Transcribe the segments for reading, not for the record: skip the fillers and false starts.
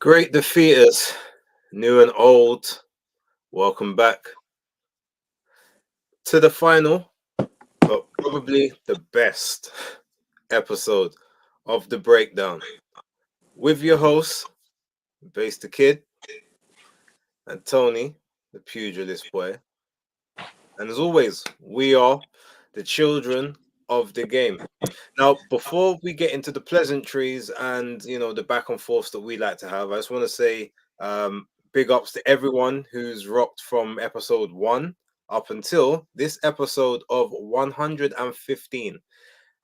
Great defeaters, new and old, welcome back to the final, but probably the best episode of the breakdown. With your hosts, BaseDaKID and Tony, the Pugilist boy. And as always, we are the children of the game. Now, before we get into the pleasantries and the back and forths that we like to have, I just want to say big ups to everyone who's rocked from episode 1 up until this episode of 115.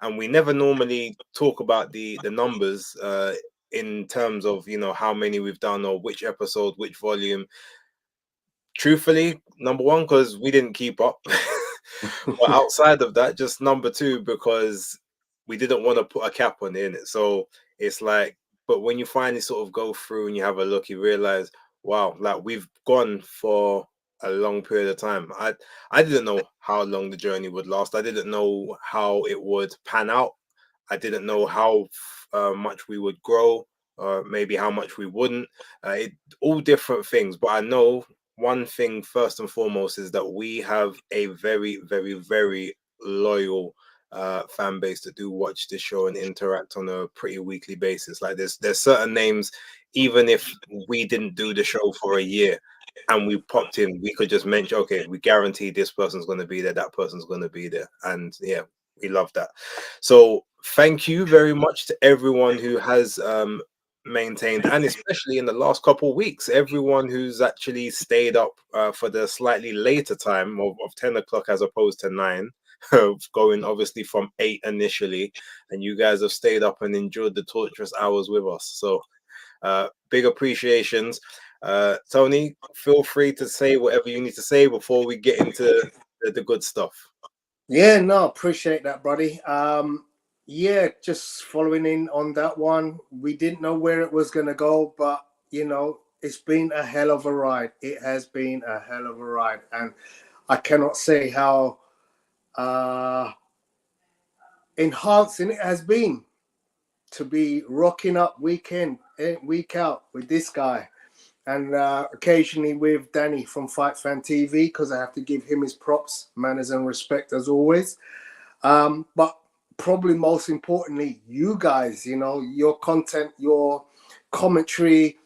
And we never normally talk about the numbers in terms of how many we've done or which episode, which volume. Truthfully, number one, because we didn't keep up. But outside of that, just number two, because we didn't want to put a cap on it, innit? So it's like, but when you finally sort of go through and you have a look, you realize, wow, like we've gone for a long period of time. I didn't know how long the journey would last. I didn't know how it would pan out. I didn't know how much we would grow, or maybe how much we wouldn't. All different things, but I know one thing first and foremost is that we have a very, very, very loyal fan base that do watch this show and interact on a pretty weekly basis. Like there's certain names, even if we didn't do the show for a year and we popped in, we could just mention, okay, we guarantee this person's going to be there, that person's going to be there, and yeah, we love that. So thank you very much to everyone who has maintained, and especially in the last couple of weeks, everyone who's actually stayed up for the slightly later time of 10 o'clock as opposed to 9, going obviously from 8 initially, and you guys have stayed up and enjoyed the torturous hours with us. So big appreciations. Tony, feel free to say whatever you need to say before we get into the good stuff. Yeah, no, appreciate that, buddy. Yeah, just following in on that one. We didn't know where it was going to go, but it's been a hell of a ride. It has been a hell of a ride, and I cannot say how enhancing it has been to be rocking up week in, week out with this guy, and occasionally with Denny from Fight Fan TV, because I have to give him his props, manners, and respect as always. But probably most importantly, you guys, your content, your commentary,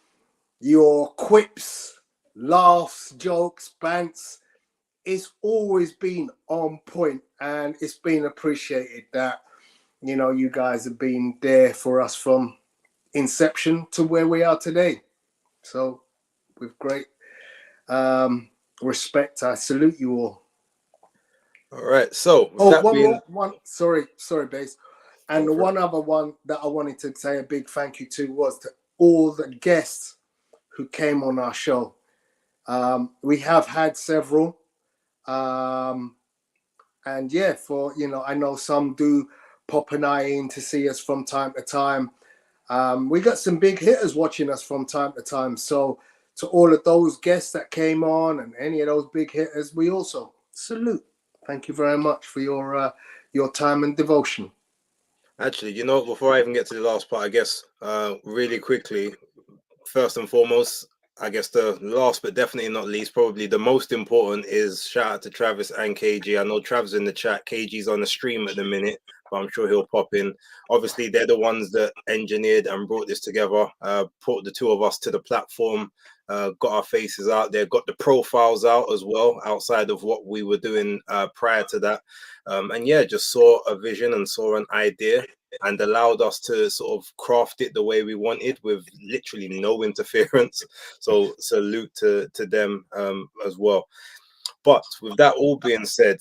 your quips, laughs, jokes, bants, it's always been on point, and it's been appreciated that, you guys have been there for us from inception to where we are today. So with great respect, I salute you all. All right, so with Oh, that being, one. Sorry, Base. And the one other one that I wanted to say a big thank you to was to all the guests who came on our show. We have had several, and yeah, I know some do pop an eye in to see us from time to time. We got some big hitters watching us from time to time. So to all of those guests that came on and any of those big hitters, we also salute. Thank you very much for your time and devotion. actually, before I even get to the last part, I guess really quickly, first and foremost, I guess the last but definitely not least, probably the most important, is shout out to Travis and KG. I know Trav's in the chat. KG's on the stream at the minute, but I'm sure he'll pop in. Obviously, they're the ones that engineered and brought this together, put the two of us to the platform, got our faces out there, got the profiles out as well, outside of what we were doing prior to that. And yeah, just saw a vision and saw an idea and allowed us to sort of craft it the way we wanted with literally no interference. So salute to them as well. But with that all being said,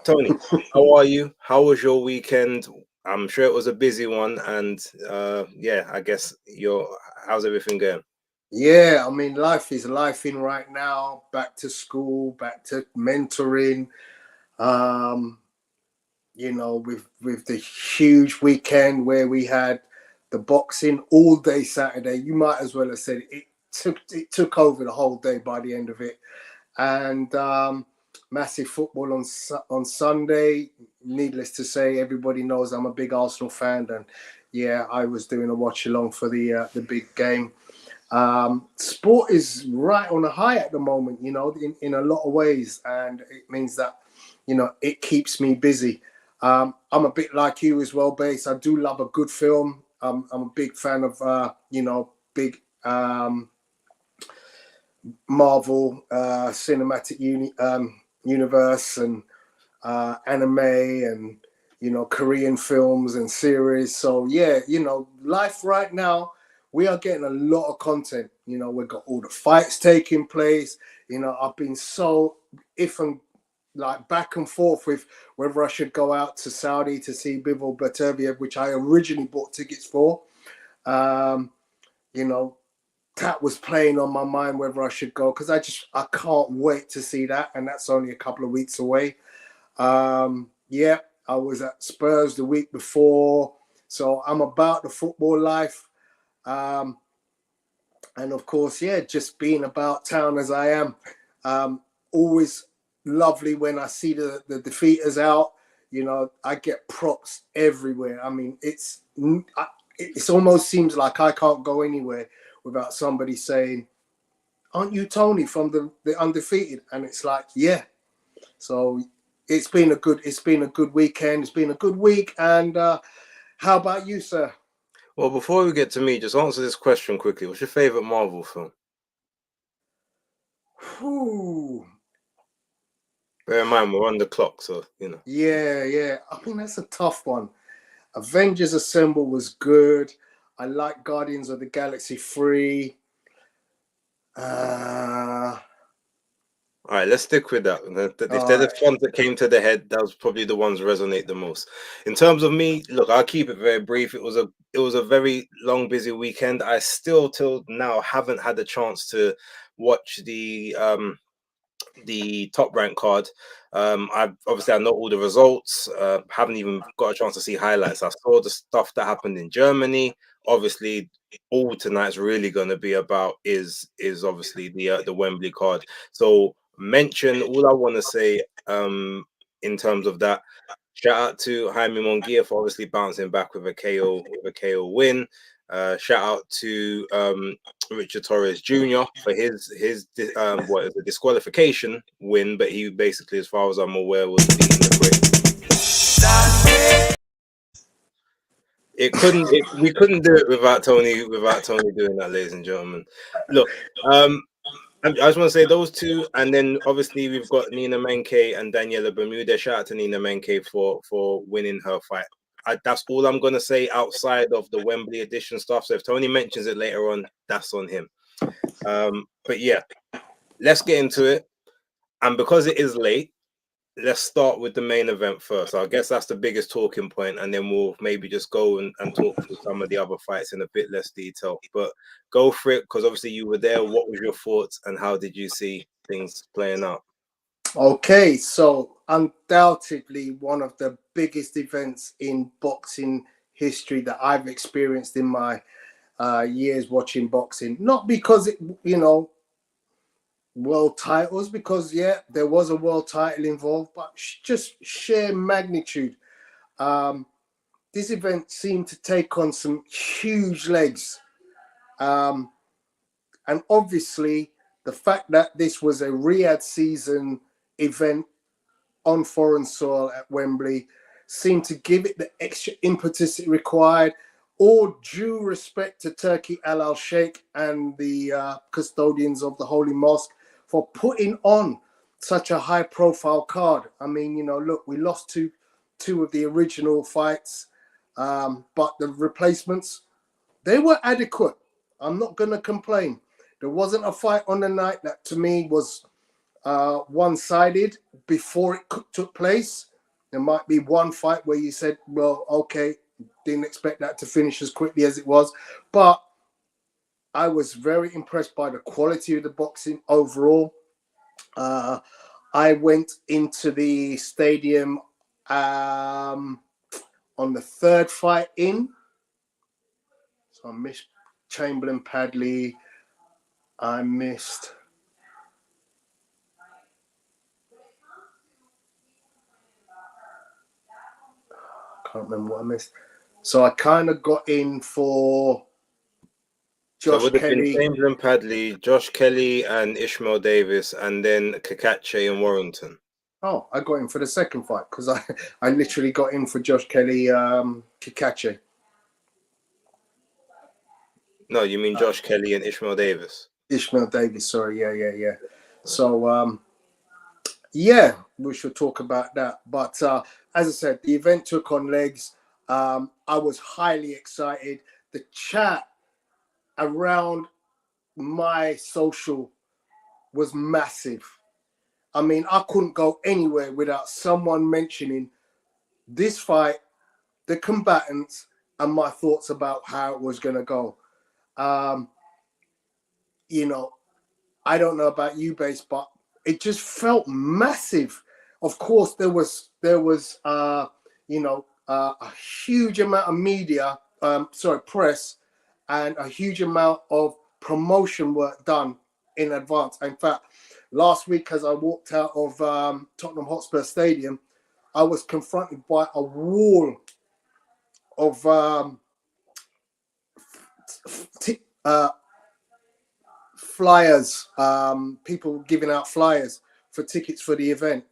Tony, how are you? How was your weekend? I'm sure it was a busy one, and yeah, I guess how's everything going? Yeah, I mean, life is life in right now. Back to school, back to mentoring. Um, with the huge weekend where we had the boxing all day Saturday. You might as well have said it took over the whole day by the end of it, and massive football on Sunday. Needless to say, everybody knows I'm a big Arsenal fan, and Yeah, I was doing a watch along for the big game. Sport is right on a high at the moment, you know, in a lot of ways, and it means that, you know, it keeps me busy. I'm a bit like you as well, Base. I do love a good film. I'm a big fan of, you know, big Marvel cinematic universe and anime and, you know, Korean films and series. So yeah, you know, life right now, we are getting a lot of content. You know, we've got all the fights taking place. You know, I've been so if and like back and forth with whether I should go out to Saudi to see Bivol Baterviev, which I originally bought tickets for. Um, you know, that was playing on my mind whether I should go because I can't wait to see that, and that's only a couple of weeks away. Yeah, I was at Spurs the week before, so I'm about the football life. Um, and of course, yeah, just being about town as I am. Always lovely when I see the defeaters out. You know, I get props everywhere. I mean, it's almost seems like I can't go anywhere without somebody saying, "Aren't you Tony from the undefeated?" And it's like, yeah. So it's been a good weekend. It's been a good week. And how about you, sir? Well, before we get to me, just answer this question quickly. What's your favorite Marvel film? Whew. Bear in mind, we're on the clock, so, you know. Yeah. I mean, that's a tough one. Avengers Assemble was good. I like Guardians of the Galaxy 3. Uh, All right, let's stick with that. If all there's a right. ones that came to the head, that was probably the ones resonate the most. In terms of me, look, I'll keep it very brief. It was a very long, busy weekend. I still till now haven't had a chance to watch the top rank card. I know all the results. Haven't even got a chance to see highlights. I saw the stuff that happened in Germany. Obviously, all tonight's really going to be about is obviously the Wembley card. So mention all I want to say in terms of that. Shout out to Jaime Mongia for obviously bouncing back with a KO win. Shout out to Richard Torres Jr. for his what is a disqualification win, but he basically, as far as I'm aware, was beating the Brit. We couldn't do it without Tony doing that, ladies and gentlemen. Look, I just want to say those two, and then obviously we've got Nina Menke and Daniela Bermuda. Shout out to Nina Menke for winning her fight. That's all I'm gonna say outside of the Wembley edition stuff. So if Tony mentions it later on, that's on him. But yeah, let's get into it. And because it is late, let's start with the main event first. I guess that's the biggest talking point, and then we'll maybe just go and talk through some of the other fights in a bit less detail. But go for it, because obviously you were there. What was your thoughts, and how did you see things playing out? Okay, so undoubtedly one of the biggest events in boxing history that I've experienced in my years watching boxing. Not because it, you know, world titles, because yeah, there was a world title involved, but just sheer magnitude. Um, this event seemed to take on some huge legs. Um, and obviously, the fact that this was a Riyadh season event on foreign soil at Wembley seemed to give it the extra impetus it required. All due respect to Turkey Al Al Sheikh and the custodians of the Holy Mosque for putting on such a high profile card. I mean, you know, look, we lost two of the original fights, but the replacements, they were adequate. I'm not going to complain. There wasn't a fight on the night that to me was one-sided before it took place. There might be one fight where you said, well, okay, didn't expect that to finish as quickly as it was. But I was very impressed by the quality of the boxing overall. I went into the stadium on the third fight in. So I missed Chamberlain, Padley. I missed... I can't remember what I missed. So I kind of got in for So it Josh would have been Kelly. Chamberlain, Padley, Josh Kelly, and Ishmael Davis, and then Kachie and Warrington. Oh, I got in for the second fight because I literally got in for Josh Kelly, Kachie. No, you mean Josh Kelly and Ishmael Davis. Ishmael Davis, sorry, yeah. So yeah, we should talk about that. But as I said, the event took on legs. I was highly excited. The chat around my social was massive. I mean, I couldn't go anywhere without someone mentioning this fight, the combatants, and my thoughts about how it was going to go. You know, I don't know about you, Base, but it just felt massive. Of course, there was a huge amount of media, press, and a huge amount of promotion work done in advance. In fact, last week, as I walked out of Tottenham Hotspur Stadium, I was confronted by a wall of flyers, people giving out flyers for tickets for the event.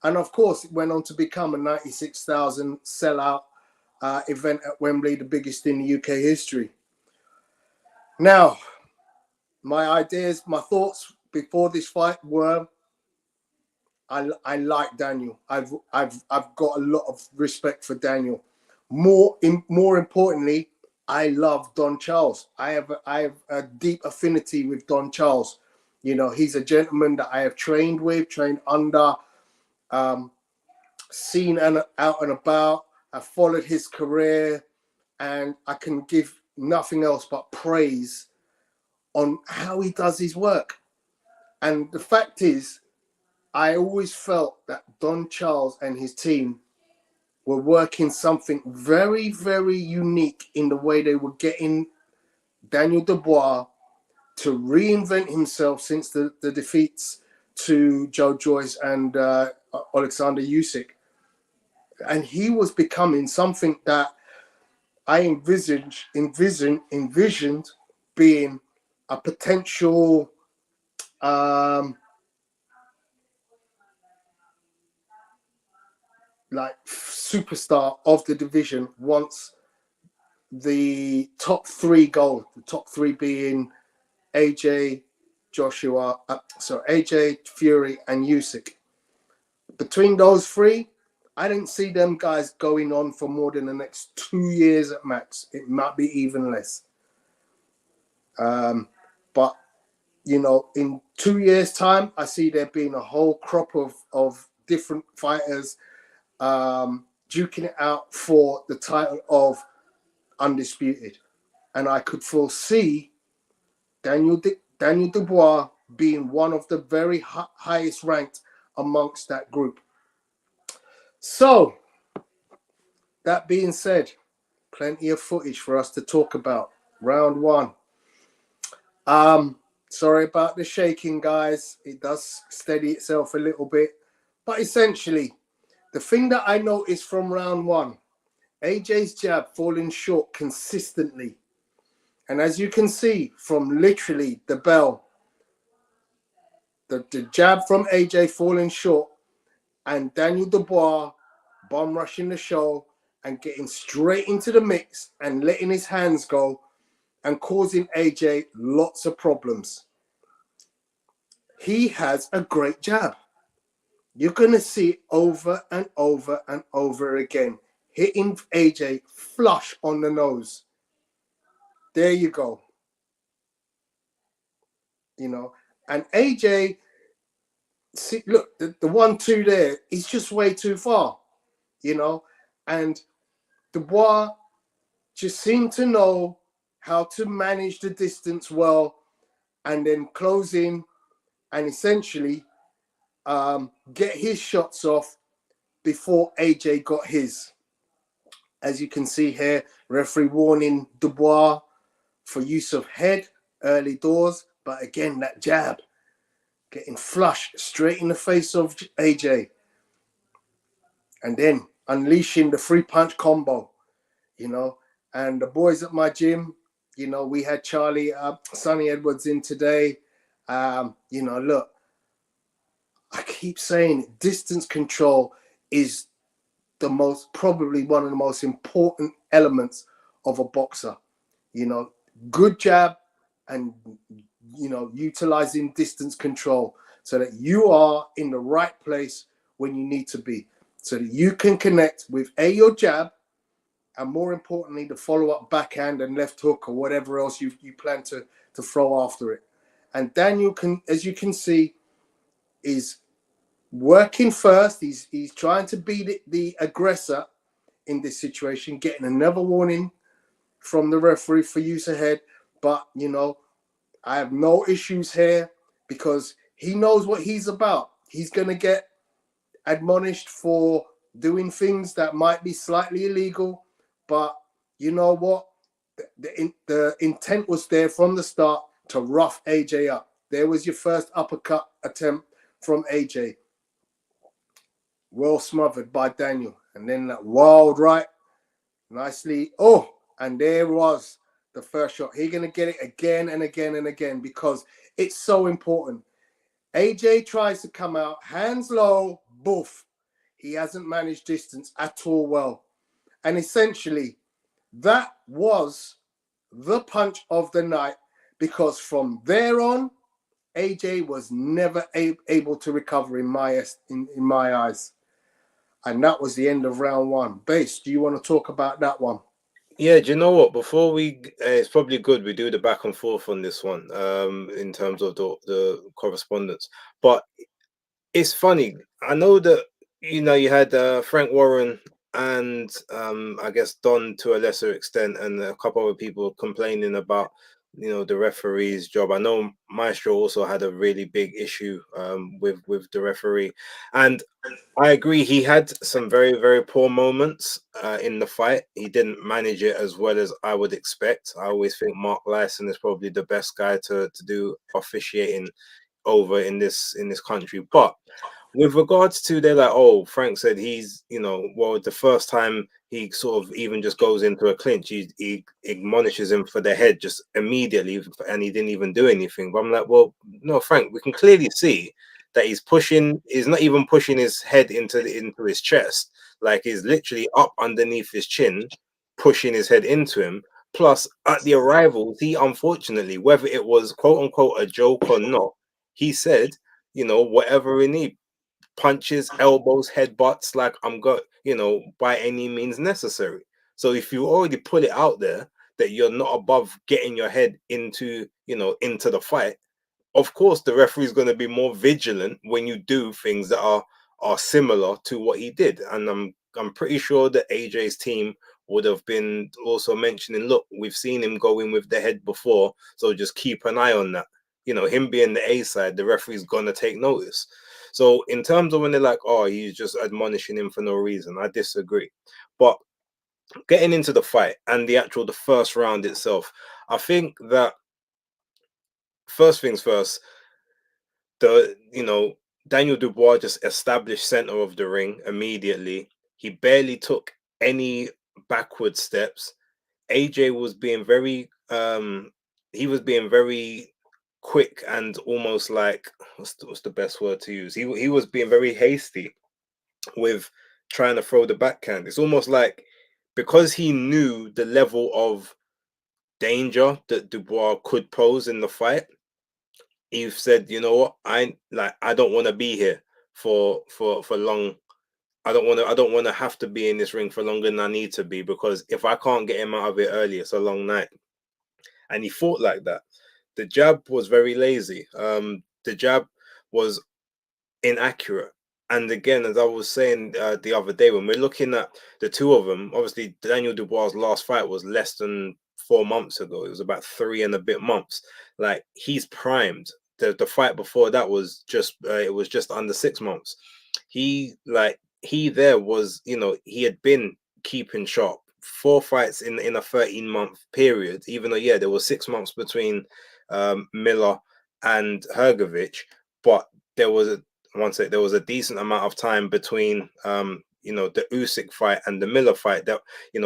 And of course, it went on to become a 96,000 sellout event at Wembley, the biggest in the UK history. Now, my ideas, my thoughts before this fight were, I like Daniel. I've got a lot of respect for Daniel. More importantly, I love Don Charles. I have a deep affinity with Don Charles. You know, he's a gentleman that I have trained with, trained under, seen and out and about. I followed his career, and I can give nothing else but praise on how he does his work. And the fact is, I always felt that Don Charles and his team were working something very, very unique in the way they were getting Daniel Dubois to reinvent himself since the defeats to Joe Joyce and Alexander Usyk. And he was becoming something that I envisioned being a potential like superstar of the division once the top three go. The top three being AJ, AJ, Fury, and Usyk. Between those three, I didn't see them guys going on for more than the next 2 years at max. It might be even less. But, you know, in 2 years' time, I see there being a whole crop of different fighters duking it out for the title of Undisputed. And I could foresee Daniel Dubois being one of the very highest ranked amongst that group. So, that being said, plenty of footage for us to talk about. Round one. Sorry about the shaking, guys. It does steady itself a little bit. But essentially, the thing that I noticed from round one, AJ's jab falling short consistently. And as you can see from literally the bell, the jab from AJ falling short and Daniel Dubois bomb rushing the show and getting straight into the mix and letting his hands go and causing AJ lots of problems. He has a great jab. You're going to see it over and over and over again, hitting AJ flush on the nose. There you go. You know, and AJ, see, look, the 1-2 there is just way too far, you know, and Dubois just seemed to know how to manage the distance well and then close in and essentially get his shots off before AJ got his. As you can see here, referee warning Dubois for use of head early doors, but again, that jab getting flush straight in the face of AJ and then unleashing the 3-punch combo. you know. And the boys at my gym, you know, we had Sonny Edwards in today. You know, look, I keep saying it, distance control is probably one of the most important elements of a boxer. You know, good jab and, you know, utilizing distance control so that you are in the right place when you need to be, so that you can connect with your jab, and more importantly, the follow-up backhand and left hook or whatever else you plan to throw after it. And Daniel can, as you can see, is working first. He's trying to be the aggressor in this situation, getting another warning from the referee for use ahead. But, you know, I have no issues here because he knows what he's about. He's going to get admonished for doing things that might be slightly illegal. But you know what? The intent was there from the start to rough AJ up. There was your first uppercut attempt from AJ. Well smothered by Daniel. And then that wild right. Nicely. Oh, and there was the first shot. He's going to get it again and again and again because it's so important. AJ tries to come out, hands low, boof. He hasn't managed distance at all well. And essentially, that was the punch of the night, because from there on, AJ was never able to recover in my eyes. And that was the end of round one. Base, do you want to talk about that one? Yeah, do you know what? Before it's probably good we do the back and forth on this one, in terms of the correspondence. But it's funny. I know that you had Frank Warren and I guess Don to a lesser extent, and a couple other people complaining about the referee's job. I know Maestro also had a really big issue with the referee, and I agree. He had some very, very poor moments in the fight. He didn't manage it as well as I would expect. I always think Mark Lyson is probably the best guy to do officiating over in this country. But with regards to, they're like, oh, Frank said he's, well, the first time he sort of even just goes into a clinch, he admonishes him for the head just immediately, and he didn't even do anything. But I'm like, well, no, Frank, we can clearly see that he's not even pushing his head into his chest, like he's literally up underneath his chin, pushing his head into him. Plus, at the arrivals, he unfortunately, whether it was quote unquote a joke or not, he said, whatever he need, punches, elbows, headbutts, like I'm got, by any means necessary. So if you already put it out there that you're not above getting your head into, into the fight, of course the referee is going to be more vigilant when you do things that are similar to what he did. And I'm pretty sure that AJ's team would have been also mentioning, look, we've seen him go in with the head before, so just keep an eye on that. Him being the A side, the referee's gonna take notice. So in terms of when they're like, oh, he's just admonishing him for no reason, I disagree. But getting into the fight and the first round itself, I think that first things first, Daniel Dubois just established center of the ring immediately. He barely took any backward steps. AJ was being very he was being very quick and almost like, what's the best word to use? He was being very hasty with trying to throw the backhand. It's almost like, because he knew the level of danger that Dubois could pose in the fight, he said, you know what, I don't want to be here for long. I don't want to have to be in this ring for longer than I need to be, because if I can't get him out of it early, it's a long night. And he fought like that. The jab was very lazy. The jab was inaccurate. And again, as I was saying the other day, when we're looking at the two of them, obviously Daniel Dubois' last fight was less than 4 months ago. It was about 3 and a bit months. Like, he's primed. The fight before that was just it was just under 6 months. He there was, he had been keeping sharp. 4 fights in a 13-month period, even though, yeah, there was 6 months between Miller and Hrgović, but there was a decent amount of time between the Usyk fight and the Miller fight, that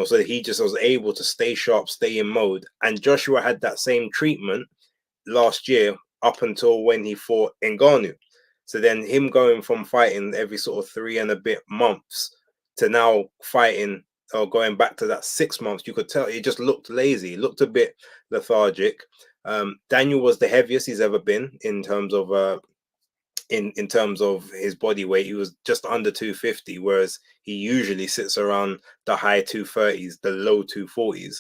so that he just was able to stay sharp, stay in mode. And Joshua had that same treatment last year up until when he fought Ngannou. So then him going from fighting every sort of 3 and a bit months to now fighting, or going back to that 6 months, you could tell he just looked lazy, looked a bit lethargic. Daniel was the heaviest he's ever been in terms of in terms of his body weight. He was just under 250, whereas he usually sits around the high 230s, the low 240s.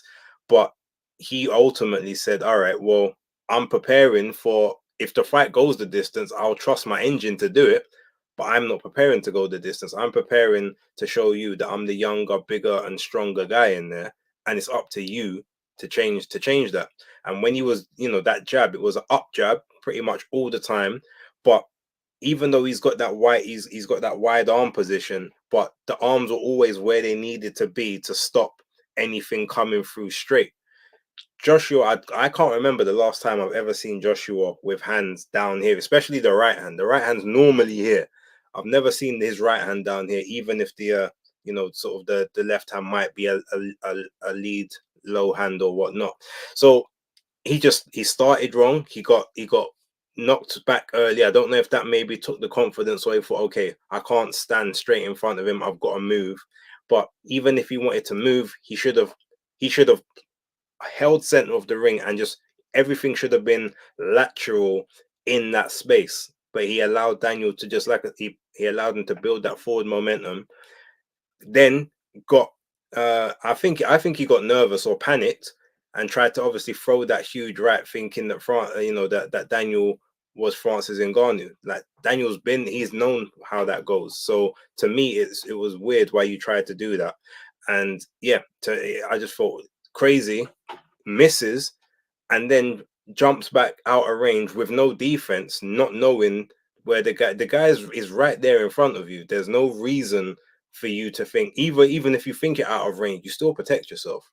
But he ultimately said, all right, well, I'm preparing for, if the fight goes the distance, I'll trust my engine to do it, but I'm not preparing to go the distance. I'm preparing to show you that I'm the younger, bigger and stronger guy in there, and it's up to you to change that. And when he was, that jab, it was an up jab pretty much all the time. But even though he's got that wide arm position, but the arms were always where they needed to be to stop anything coming through straight. Joshua, I can't remember the last time I've ever seen Joshua with hands down here, especially the right hand. The right hand's normally here. I've never seen his right hand down here, even if the sort of the left hand might be a lead low hand or whatnot. So he started wrong. He got knocked back early. I don't know if that maybe took the confidence away. For okay, I can't stand straight in front of him, I've got to move. But even if he wanted to move, he should have held center of the ring, and just everything should have been lateral in that space. But he allowed Daniel to just he allowed him to build that forward momentum. Then got I think he got nervous or panicked and tried to obviously throw that huge right, thinking that that Daniel was Francis Ngannou. Like he's known how that goes. So to me, it was weird why you tried to do that. And yeah, I just thought crazy, misses, and then jumps back out of range with no defense, not knowing where the guy is right there in front of you. There's no reason for you to think, even if you think you're out of range, you still protect yourself.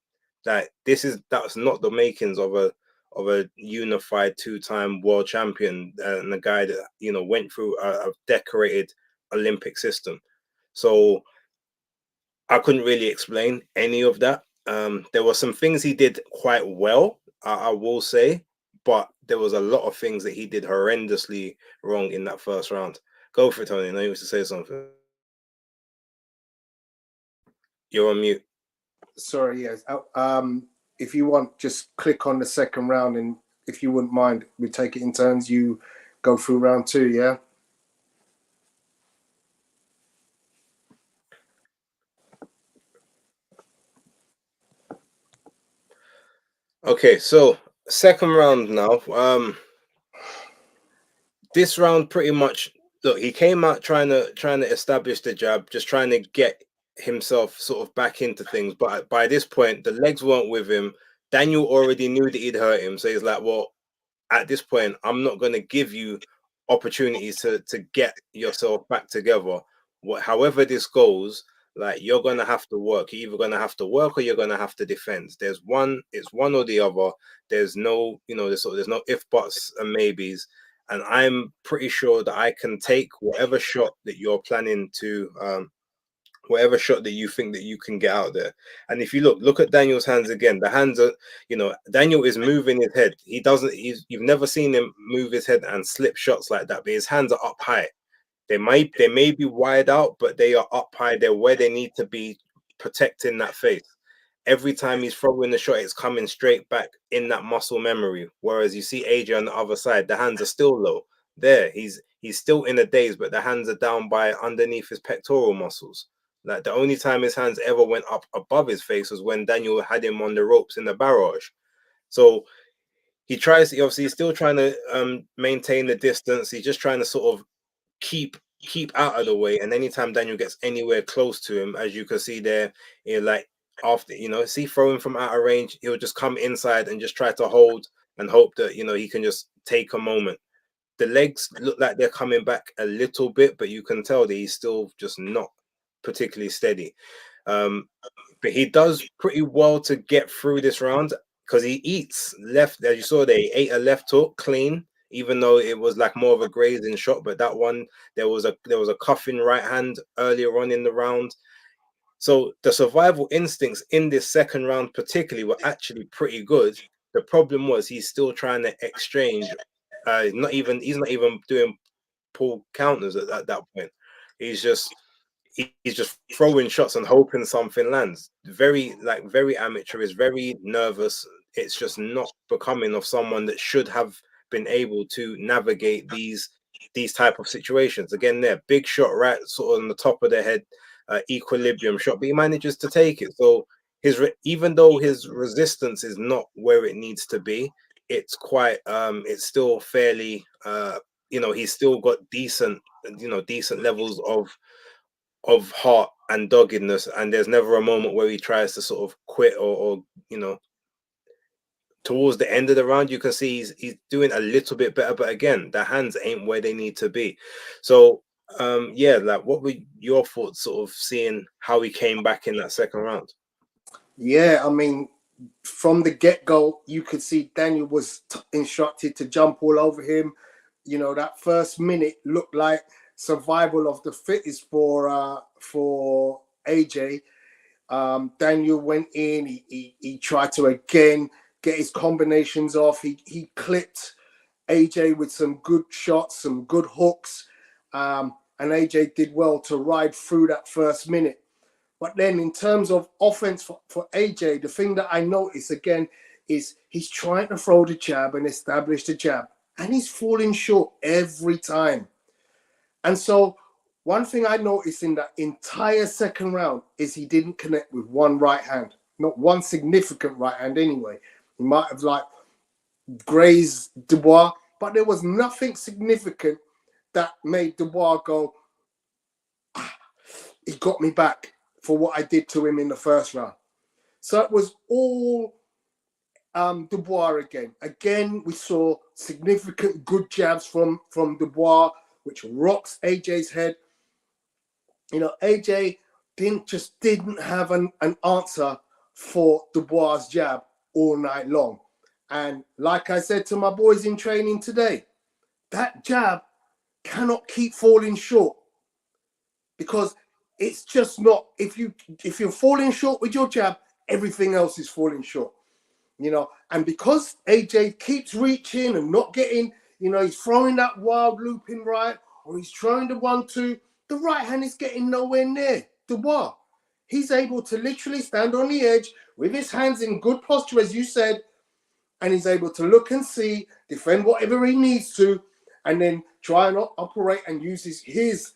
Like that's not the makings of a unified two-time world champion, and a guy that went through a decorated Olympic system. So I couldn't really explain any of that. There were some things he did quite well, I will say, but there was a lot of things that he did horrendously wrong in that first round. Go for it, Tony. I know you wish to say something. You're on mute. Sorry, yes. If you want, just click on the second round, and if you wouldn't mind, we take it in turns. You go through round two, yeah? Okay, so second round now. This round pretty much, look, he came out trying to establish the jab, just trying to get himself sort of back into things. But by this point, the legs weren't with him. Daniel already knew that he'd hurt him, so he's like, well, at this point, I'm not going to give you opportunities to get yourself back together. However this goes, like, you're going to have to work. You're either going to have to work or you're going to have to defend. It's one or the other. There's no, there's no if, buts, and maybes. And I'm pretty sure that I can take whatever shot that you're planning to, whatever shot that you think that you can get out there. And if you look at Daniel's hands again, the hands are, Daniel is moving his head. You've never seen him move his head and slip shots like that, but his hands are up high. They may be wide out, but they are up high. They're where they need to be, protecting that face. Every time he's throwing the shot, it's coming straight back in that muscle memory. Whereas you see AJ on the other side, the hands are still low. There, he's still in a daze, but the hands are down by underneath his pectoral muscles. Like, the only time his hands ever went up above his face was when Daniel had him on the ropes in the barrage. So he's still trying to maintain the distance. He's just trying to sort of keep out of the way. And anytime Daniel gets anywhere close to him, as you can see there, like, after, see, throwing from out of range, he'll just come inside and just try to hold and hope that, he can just take a moment. The legs look like they're coming back a little bit, but you can tell that he's still just not particularly steady. But he does pretty well to get through this round, because he eats left, as you saw there, he ate a left hook clean. even though it was like more of a grazing shot. But that one, there was a cuffing right hand earlier on in the round. So the survival instincts in this second round particularly were actually pretty good. The problem was he's still trying to exchange. He's not even doing pull counters at that point. He's just he's just throwing shots and hoping something lands. Very amateurish, very nervous. It's just not becoming of someone that should have been able to navigate these type of situations. Again, there, big shot right sort of on the top of the head, equilibrium shot, but he manages to take it. So even though his resistance is not where it needs to be, it's quite it's still fairly he's still got decent levels of heart and doggedness, and there's never a moment where he tries to sort of quit or towards the end of the round you can see he's doing a little bit better, but again, the hands ain't where they need to be. So yeah, like, what were your thoughts sort of seeing how he came back in that second round? Yeah, I mean, from the get-go, you could see Daniel was instructed to jump all over him. You know, that first minute looked like survival of the fittest for AJ. Daniel went in. He tried to again get his combinations off. He clipped AJ with some good shots, some good hooks, and AJ did well to ride through that first minute. But then in terms of offense for AJ, the thing that I notice again is he's trying to throw the jab and establish the jab, and he's falling short every time. And so one thing I noticed in that entire second round is he didn't connect with one right hand, not one significant right hand anyway. He might have like grazed Dubois, but there was nothing significant that made Dubois go, he got me back for what I did to him in the first round. So it was all Dubois again. Again, we saw significant good jabs from Dubois, which rocks AJ's head. You know, AJ didn't have an answer for Dubois' jab all night long. And like I said to my boys in training today, that jab cannot keep falling short, because it's just not, if you're falling short with your jab, everything else is falling short. You know, and because AJ keeps reaching and not getting, you know, he's throwing that wild looping right, or he's throwing the 1-2, the right hand is getting nowhere near Dubois. He's able to literally stand on the edge with his hands in good posture, as you said, and he's able to look and see, defend whatever he needs to, and then try and operate and use his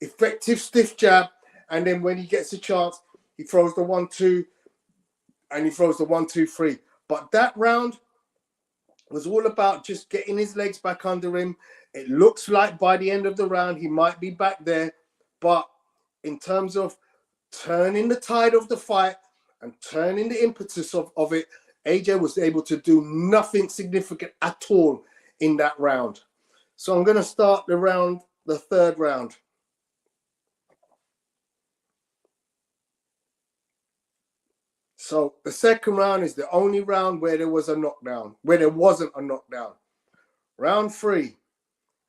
effective stiff jab. And then when he gets a chance, he throws the 1-2 and he throws the 1-2-3. But that round was all about just getting his legs back under him. It looks like by the end of the round, he might be back there. But in terms of turning the tide of the fight and turning the impetus of it, AJ was able to do nothing significant at all in that round. So I'm going to start the third round. So the second round is the only round where there was a knockdown, where there wasn't a knockdown. Round 3.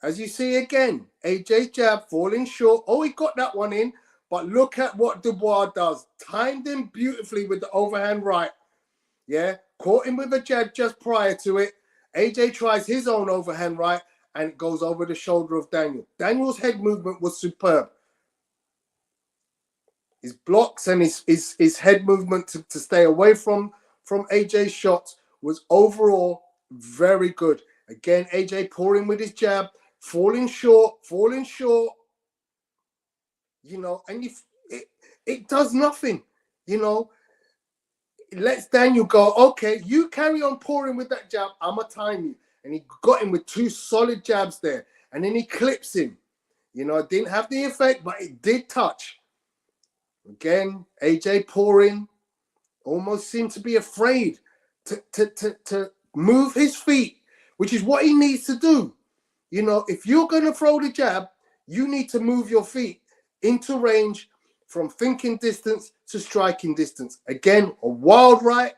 As you see again, AJ jab falling short. Oh, he got that one in. But look at what Dubois does. Timed him beautifully with the overhand right. Yeah, caught him with a jab just prior to it. AJ tries his own overhand right, and it goes over the shoulder of Daniel. Daniel's head movement was superb. His blocks and his head movement to stay away from AJ's shots was overall very good. Again, AJ pouring with his jab, falling short, you know, and it does nothing, you know. It lets Daniel go, okay, you carry on pouring with that jab, I'm going to time you. And he got him with 2 solid jabs there. And then he clips him. You know, it didn't have the effect, but it did touch. Again, AJ pouring, almost seemed to be afraid to move his feet, which is what he needs to do. You know, if you're going to throw the jab, you need to move your feet into range from thinking distance to striking distance. Again, a wild right,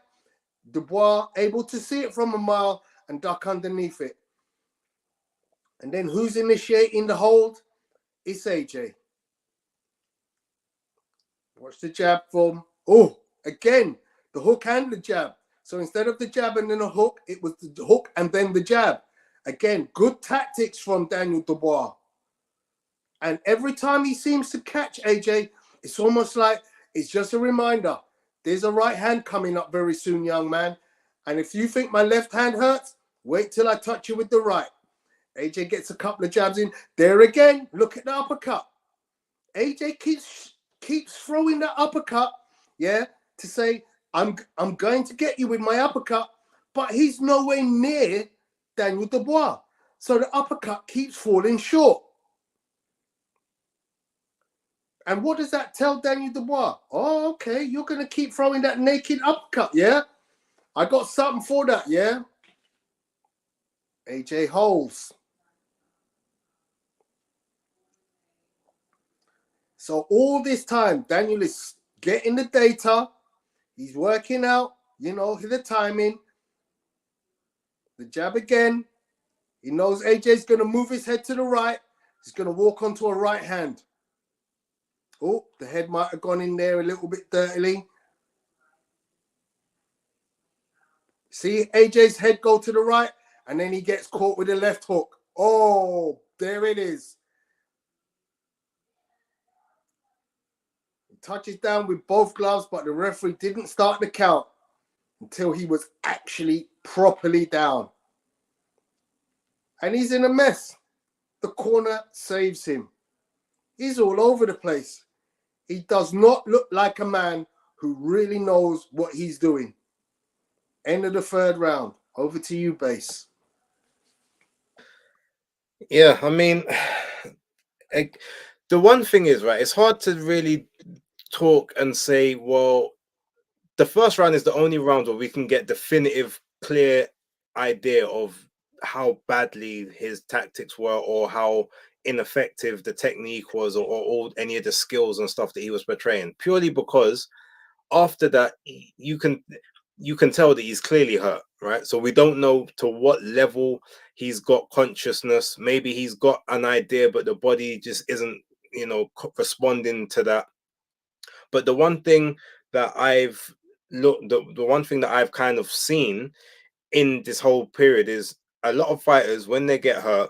Dubois able to see it from a mile and duck underneath it. And then who's initiating the hold? It's AJ. Watch the jab from, oh, again, the hook and the jab. So instead of the jab and then a hook, it was the hook and then the jab. Again, good tactics from Daniel Dubois. And every time he seems to catch AJ, it's almost like it's just a reminder. There's a right hand coming up very soon, young man. And if you think my left hand hurts, wait till I touch you with the right. AJ gets a couple of jabs in. There again, look at the uppercut. AJ keeps throwing that uppercut, yeah, to say, I'm going to get you with my uppercut, but he's nowhere near Daniel Dubois. So the uppercut keeps falling short. And what does that tell Daniel Dubois? Oh, okay, you're going to keep throwing that naked uppercut, yeah? I got something for that, yeah? AJ holds. So all this time, Daniel is getting the data. He's working out, you know, the timing. The jab again. He knows AJ's going to move his head to the right. He's going to walk onto a right hand. Oh, the head might have gone in there a little bit dirtily. See AJ's head go to the right, and then he gets caught with a left hook. Oh, there it is. He touches down with both gloves, but the referee didn't start the count until he was actually properly down. And he's in a mess. The corner saves him. He's all over the place. He does not look like a man who really knows what he's doing. End of the third round. Over to you, Base. Yeah, I mean, the one thing is, right, it's hard to really talk and say, well, the first round is the only round where we can get definitive, clear idea of how badly his tactics were or how ineffective the technique was or any of the skills and stuff that he was portraying, purely because after that you can tell that he's clearly hurt, right? So we don't know to what level he's got consciousness. Maybe he's got an idea but the body just isn't, you know, responding to that. But the one thing that I've the one thing that I've kind of seen in this whole period is a lot of fighters, when they get hurt,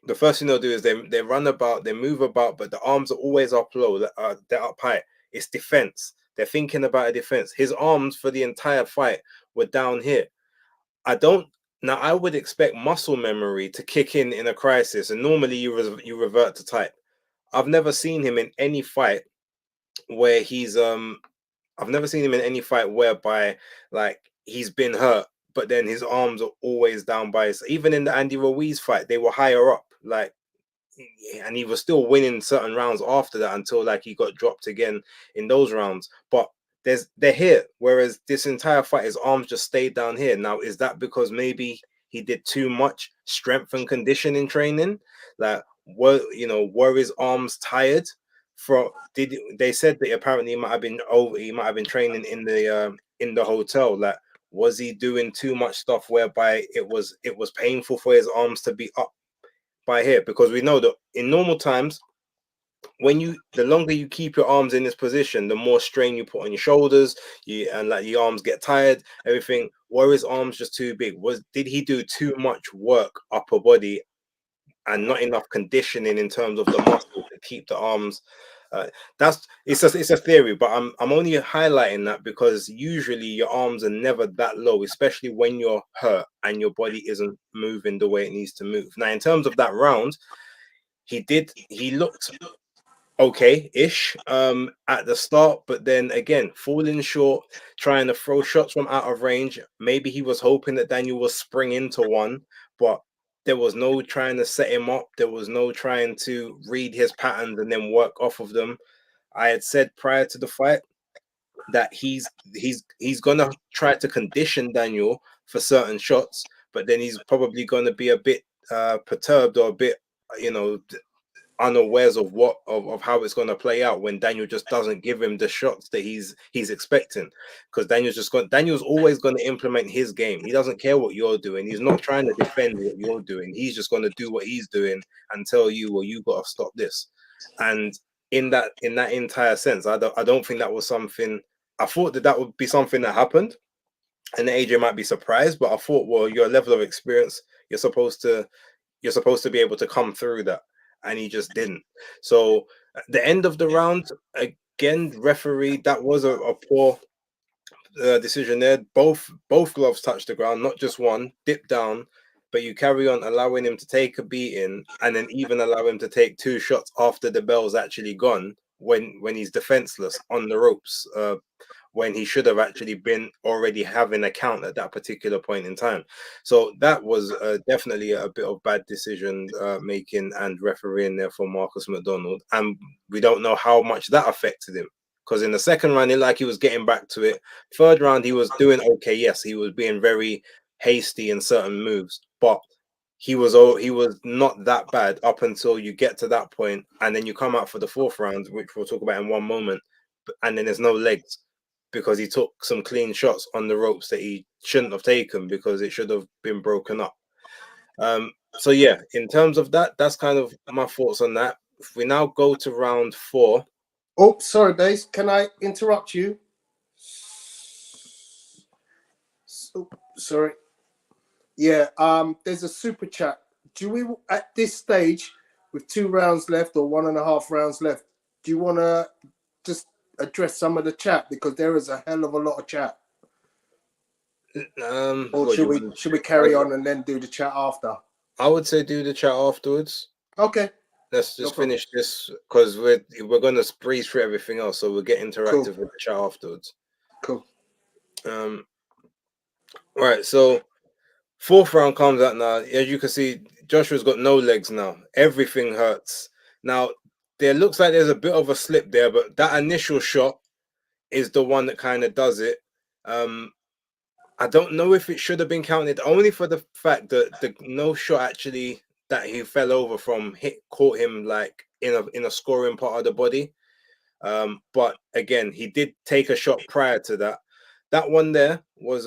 the first thing they'll do is they run about, they move about, but the arms are always up low, they're up high. It's defense. They're thinking about a defense. His arms for the entire fight were down here. Now I would expect muscle memory to kick in a crisis, and normally you revert to type. I've never seen him in any fight where I've never seen him in any fight whereby like he's been hurt, but then his arms are always down by his. Even in the Andy Ruiz fight, they were higher up, like, and he was still winning certain rounds after that until like he got dropped again in those rounds. But they're here, whereas this entire fight, his arms just stayed down here. Now, is that because maybe he did too much strength and conditioning training? Like, were his arms tired? They said that apparently he might have been training in the hotel. Like, was he doing too much stuff whereby it was painful for his arms to be up by here? Because we know that in normal times, the longer you keep your arms in this position, the more strain you put on your shoulders, and like your arms get tired, everything. Were his arms just too big? Did he do too much work upper body and not enough conditioning in terms of the muscle to keep the arms? It's a theory, but I'm only highlighting that because usually your arms are never that low, especially when you're hurt and your body isn't moving the way it needs to move. Now, in terms of that round, he looked okay-ish at the start, but then again falling short, trying to throw shots from out of range. Maybe he was hoping that Daniel will spring into one, but there was no trying to set him up. There was no trying to read his patterns and then work off of them. I had said prior to the fight that he's gonna try to condition Daniel for certain shots, but then he's probably gonna be a bit perturbed or a bit, you know, unawares of what of how it's going to play out when Daniel just doesn't give him the shots that he's expecting, because Daniel's always going to implement his game. He doesn't care what you're doing. He's not trying to defend what you're doing. He's just going to do what he's doing and tell you, well, you got to stop this. And in that entire sense, I don't think that was something. I thought that would be something that happened, and AJ might be surprised, but I thought, well, your level of experience, you're supposed to be able to come through that, and he just didn't. So at the end of the round, again, referee, that was a poor decision there. Both gloves touched the ground, not just one, dip down, but you carry on allowing him to take a beating, and then even allow him to take 2 shots after the bell's actually gone, when he's defenseless on the ropes, when he should have actually been already having a count at that particular point in time. So that was definitely a bit of bad decision making and refereeing there for Marcus McDonald. And we don't know how much that affected him, because in the second round, it like he was getting back to it. Third round, he was doing okay. Yes, he was being very hasty in certain moves, but he was not that bad up until you get to that point, and then you come out for the fourth round, which we'll talk about in one moment, and then there's no legs, because he took some clean shots on the ropes that he shouldn't have taken, because it should have been broken up. So yeah, in terms of that, that's kind of my thoughts on that. If we now go to round 4. Oh, sorry, Base. Can I interrupt you? Oh, sorry. Yeah. There's a super chat. Do we, at this stage, with 2 rounds left or 1.5 rounds left, do you want to just address some of the chat, because there is a hell of a lot of chat? Or should we carry on and then do the chat after? I would say do the chat afterwards. Okay. Let's just finish this, because we're gonna breeze through everything else, so we'll get interactive with the chat afterwards. Cool. Right, so 4th round comes out now. As you can see, Joshua's got no legs now. Everything hurts. Now, there looks like there's a bit of a slip there, but that initial shot is the one that kind of does it. I don't know if it should have been counted, only for the fact that the no shot actually that he fell over from caught him like in a scoring part of the body. But again, he did take a shot prior to that. That one there was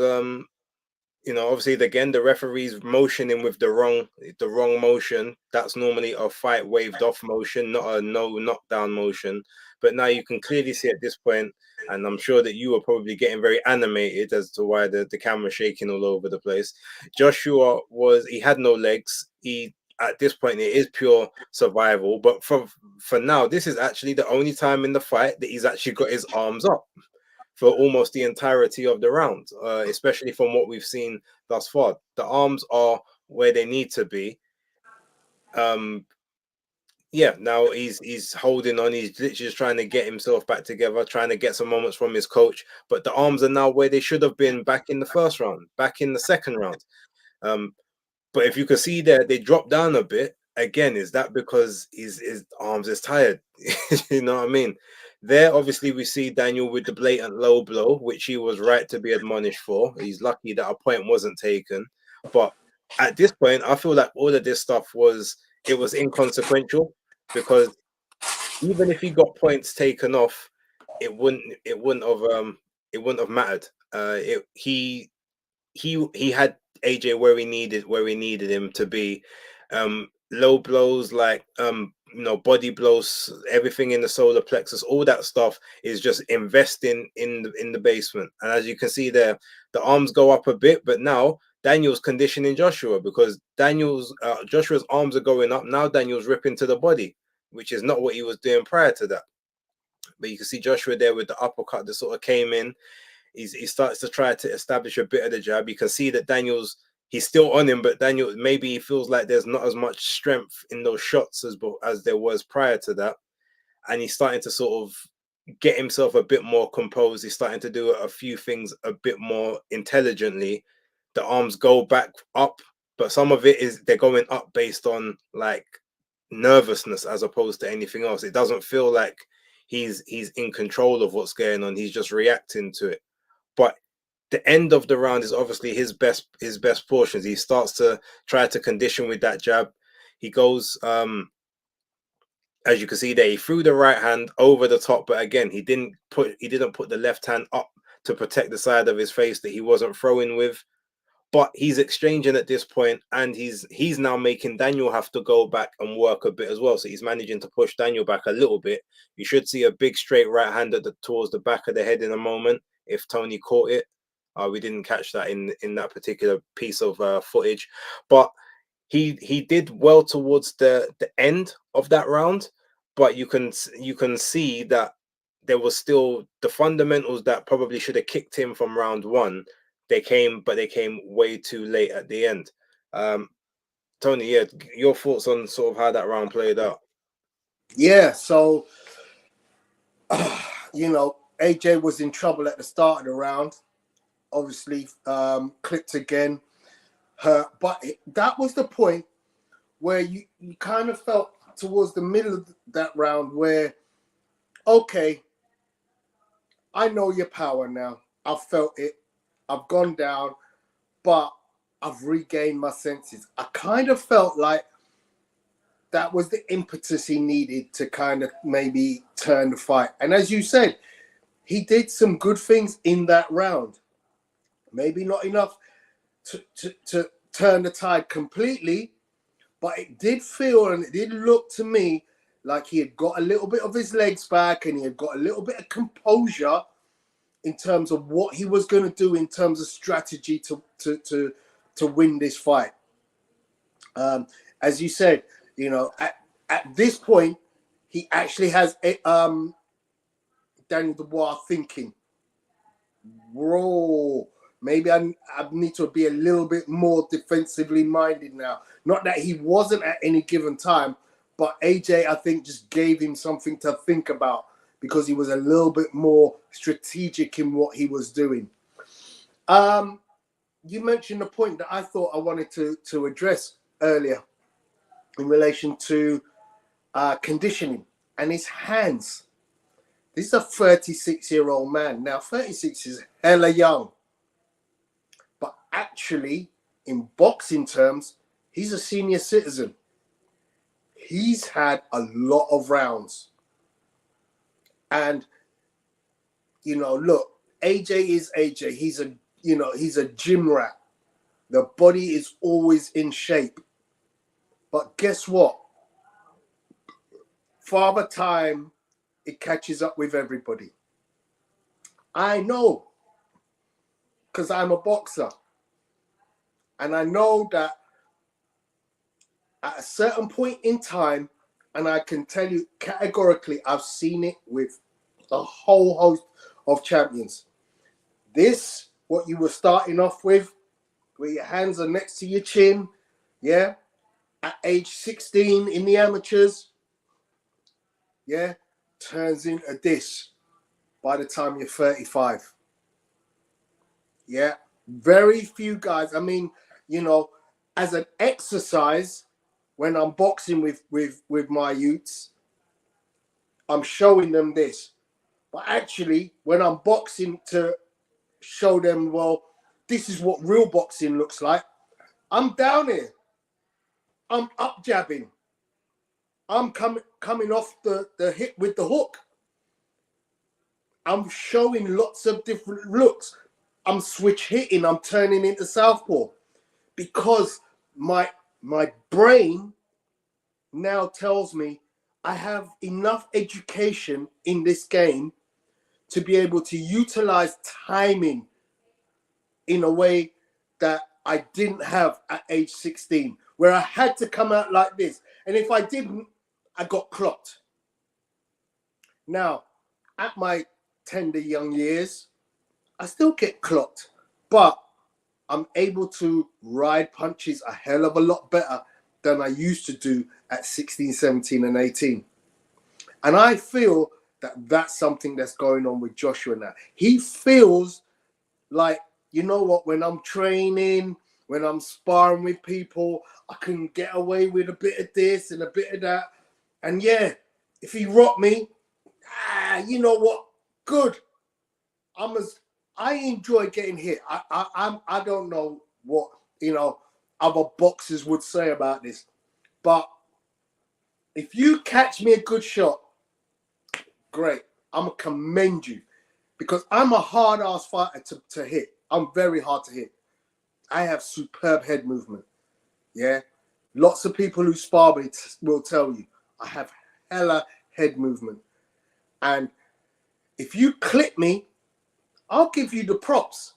obviously again the referee's motioning with the wrong motion. That's normally a fight waved off motion, not a no knockdown motion. But now you can clearly see at this point, and I'm sure that you were probably getting very animated as to why the camera's shaking all over the place. Joshua he had no legs. At this point, it is pure survival. But for now, this is actually the only time in the fight that he's actually got his arms up for almost the entirety of the round, especially from what we've seen thus far. The arms are where they need to be. Now he's holding on. He's literally just trying to get himself back together, trying to get some moments from his coach. But the arms are now where they should have been back in the first round, back in the second round. But if you can see there, they dropped down a bit. Again, is that because his arms is tired? You know what I mean? There, obviously, we see Daniel with the blatant low blow, which he was right to be admonished for. He's lucky that a point wasn't taken. But at this point, I feel like all of this stuff was inconsequential, because even if he got points taken off, it wouldn't have mattered. He had AJ where he needed him to be. Low blows like body blows, everything in the solar plexus, all that stuff is just investing in the basement. And as you can see there, the arms go up a bit, but now Daniel's conditioning Joshua, because Joshua's arms are going up. Now Daniel's ripping to the body, which is not what he was doing prior to that. But you can see Joshua there with the uppercut that sort of came in. He starts to try to establish a bit of the jab. You can see that he's still on him, but Daniel, maybe he feels like there's not as much strength in those shots as there was prior to that. And he's starting to sort of get himself a bit more composed. He's starting to do a few things a bit more intelligently. The arms go back up, but some of it is they're going up based on like nervousness as opposed to anything else. It doesn't feel like he's in control of what's going on. He's just reacting to it. But the end of the round is obviously his best portions. He starts to try to condition with that jab. He goes as you can see there, he threw the right hand over the top, but again, he didn't put the left hand up to protect the side of his face that he wasn't throwing with. But he's exchanging at this point, and he's now making Daniel have to go back and work a bit as well. So he's managing to push Daniel back a little bit. You should see a big straight right hand towards the back of the head in a moment if Tony caught it. We didn't catch that in that particular piece of footage, but he did well towards the end of that round. But you can see that there was still the fundamentals that probably should have kicked him from round one. They came way too late at the end. Tony, yeah, your thoughts on sort of how that round played out? Yeah, so AJ was in trouble at the start of the round. Obviously, clipped again. But that was the point where you kind of felt towards the middle of that round where, okay, I know your power now. I've felt it. I've gone down, but I've regained my senses. I kind of felt like that was the impetus he needed to kind of maybe turn the fight. And as you said, he did some good things in that round. Maybe not enough to turn the tide completely, but it did feel and it did look to me like he had got a little bit of his legs back and he had got a little bit of composure in terms of what he was going to do in terms of strategy to win this fight. As you said, at this point, he actually has Daniel Dubois thinking, bro, maybe I need to be a little bit more defensively minded now. Not that he wasn't at any given time, but AJ, I think, just gave him something to think about because he was a little bit more strategic in what he was doing. You mentioned a point that I thought I wanted to address earlier in relation to conditioning and his hands. This is a 36-year-old man. Now, 36 is hella young. But actually, in boxing terms, he's a senior citizen. He's had a lot of rounds. And, look, AJ is AJ. He's a gym rat. The body is always in shape. But guess what? Father time, it catches up with everybody. I know, because I'm a boxer. And I know that at a certain point in time, and I can tell you categorically, I've seen it with a whole host of champions. This, what you were starting off with, where your hands are next to your chin, yeah, at age 16 in the amateurs, yeah, turns into this by the time you're 35. Yeah, very few guys. I mean, as an exercise, when I'm boxing with my youths, I'm showing them this. But actually, when I'm boxing to show them, well, this is what real boxing looks like, I'm down here. I'm up jabbing. I'm coming off the hip with the hook. I'm showing lots of different looks. I'm switch hitting. I'm turning into southpaw because my brain now tells me I have enough education in this game to be able to utilize timing in a way that I didn't have at age 16, where I had to come out like this. And if I didn't, I got clocked. Now, at my tender young years, I still get clocked, but I'm able to ride punches a hell of a lot better than I used to do at 16, 17, and 18. And I feel that that's something that's going on with Joshua now. He feels like, you know what, when I'm training, when I'm sparring with people, I can get away with a bit of this and a bit of that. And yeah, if he rocked me, you know what, good. I enjoy getting hit. I don't know what, other boxers would say about this, but If you catch me a good shot, great. I'm going to commend you because I'm a hard-ass fighter to hit. I'm very hard to hit. I have superb head movement. Yeah. Lots of people who spar me will tell you I have hella head movement. And if you clip me, I'll give you the props.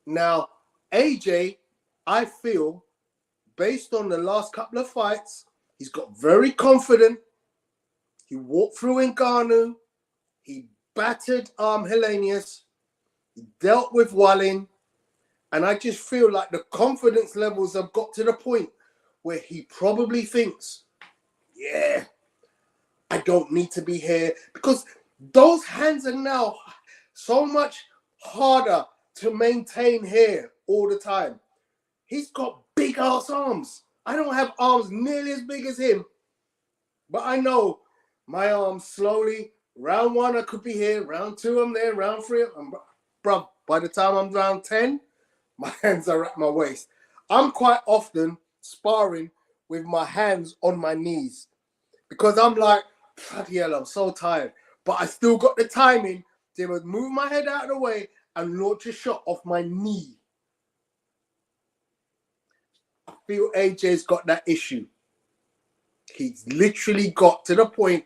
Now, AJ, I feel, based on the last couple of fights, he's got very confident. He walked through Ngannou. He battered Hellenius. He dealt with Wallin. And I just feel like the confidence levels have got to the point where he probably thinks, yeah, I don't need to be here. Because those hands are now so much harder to maintain here all the time. He's got big ass arms. I don't have arms nearly as big as him. But I know my arms slowly, round 1 I could be here, round 2 I'm there, round 3 bruv, by the time I'm round 10, my hands are at my waist. I'm quite often sparring with my hands on my knees because I'm like, bloody hell, I'm so tired. But I still got the timing to move my head out of the way and launch a shot off my knee. I feel AJ's got that issue. He's literally got to the point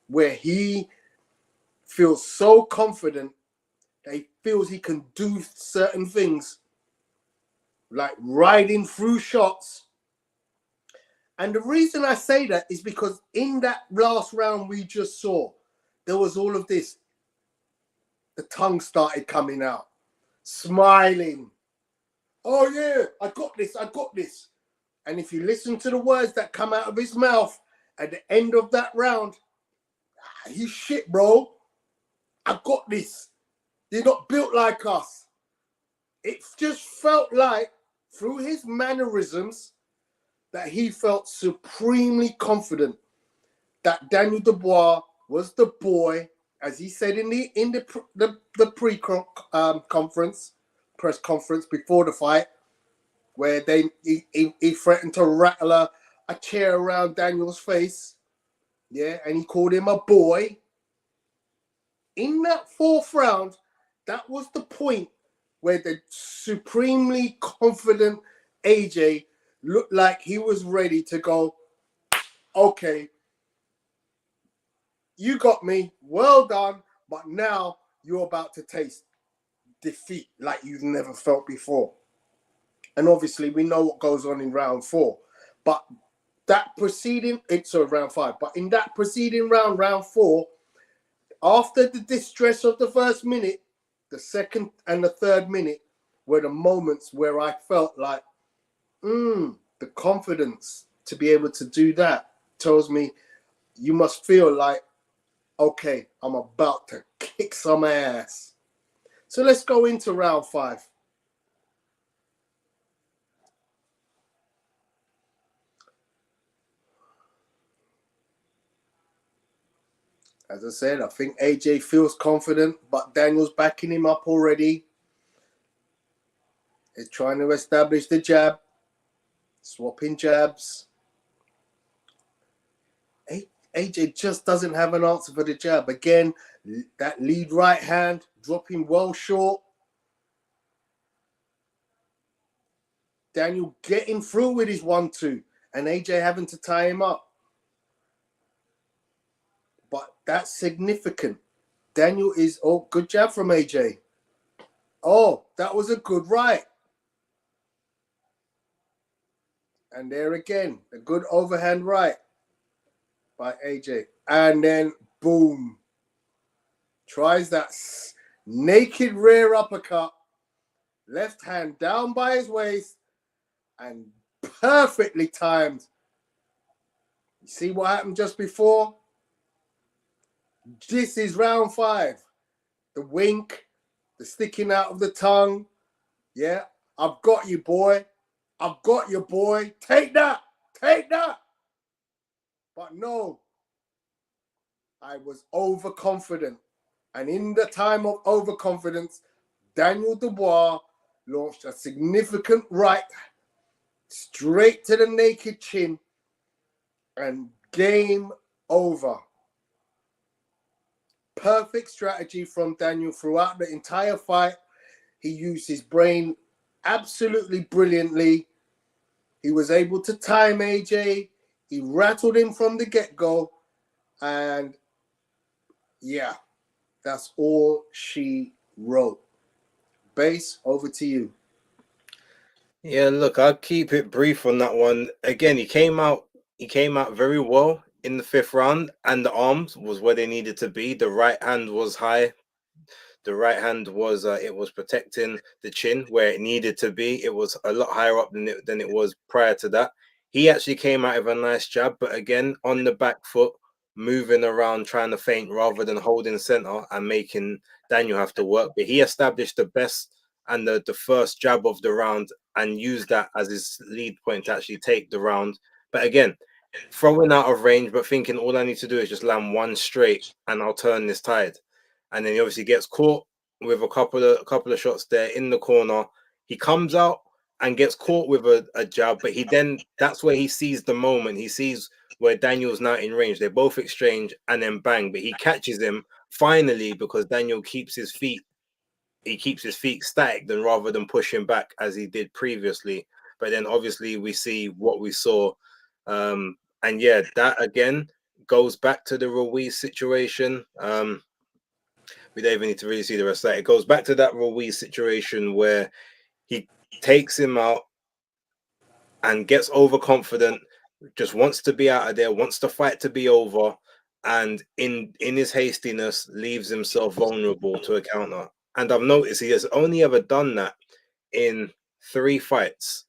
where he feels so confident that he feels he can do certain things like riding through shots. And the reason I say that is because in that last round we just saw, there was all of this. The tongue started coming out, smiling. Oh yeah, I got this, I got this. And if you listen to the words that come out of his mouth at the end of that round, he's shit, bro. I got this. You're not built like us. It just felt like, through his mannerisms, that he felt supremely confident that Daniel Dubois was the boy, as he said in the pre-conference, press conference before the fight, where he threatened to rattle a chair around Daniel's face, yeah, and he called him a boy. In that 4th round, that was the point where the supremely confident AJ looked like he was ready to go, okay, you got me, well done, but now you're about to taste defeat like you've never felt before. And obviously we know what goes on in round 4. But that preceding, round 5, but in that preceding round, round 4, after the distress of the first minute, the second and the third minute were the moments where I felt like, the confidence to be able to do that tells me you must feel like, okay, I'm about to kick some ass. So let's go into round 5. As I said, I think AJ feels confident, but Daniel's backing him up already. He's trying to establish the jab, swapping jabs. AJ just doesn't have an answer for the jab. Again, that lead right hand, dropping well short. Daniel getting through with his 1-2, and AJ having to tie him up. But that's significant. Daniel is, good jab from AJ. Oh, that was a good right. And there again, a good overhand right by AJ. And then, boom. Tries that naked rear uppercut. Left hand down by his waist. And perfectly timed. You see what happened just before? This is round 5. The wink, the sticking out of the tongue. Yeah, I've got you, boy. I've got you, boy. Take that. Take that. But no, I was overconfident. And in the time of overconfidence, Daniel Dubois launched a significant right straight to the naked chin and game over. Perfect strategy from Daniel throughout the entire fight. He used his brain absolutely brilliantly. He was able to time AJ. He rattled him from the get-go. And yeah, that's all she wrote. Base, over to you. Yeah, look, I'll keep it brief on that one. Again, he came out very well in the fifth round, and the arms was where they needed to be. The right hand was high. The right hand was it was protecting the chin where it needed to be. It was a lot higher up than it was prior to that. He actually came out with a nice jab, but again on the back foot, moving around trying to feint rather than holding center and making Daniel have to work. But he established the best and the first jab of the round and used that as his lead point to actually take the round. But again, throwing out of range, but thinking all I need to do is just land one straight and I'll turn this tide. And then he obviously gets caught with a couple of shots there in the corner. He comes out and gets caught with a jab, but that's where he sees the moment. He sees where Daniel's now in range. They both exchange and then bang, but he catches him finally because Daniel keeps his feet. He keeps his feet static than rather than pushing back as he did previously. But then obviously we see what we saw. And yeah, that again goes back to the Ruiz situation. We don't even need to really see the rest of that. It goes back to that Ruiz situation where he takes him out and gets overconfident, just wants to be out of there, wants the fight to be over, and in his hastiness leaves himself vulnerable to a counter. And I've noticed he has only ever done that in 3 fights.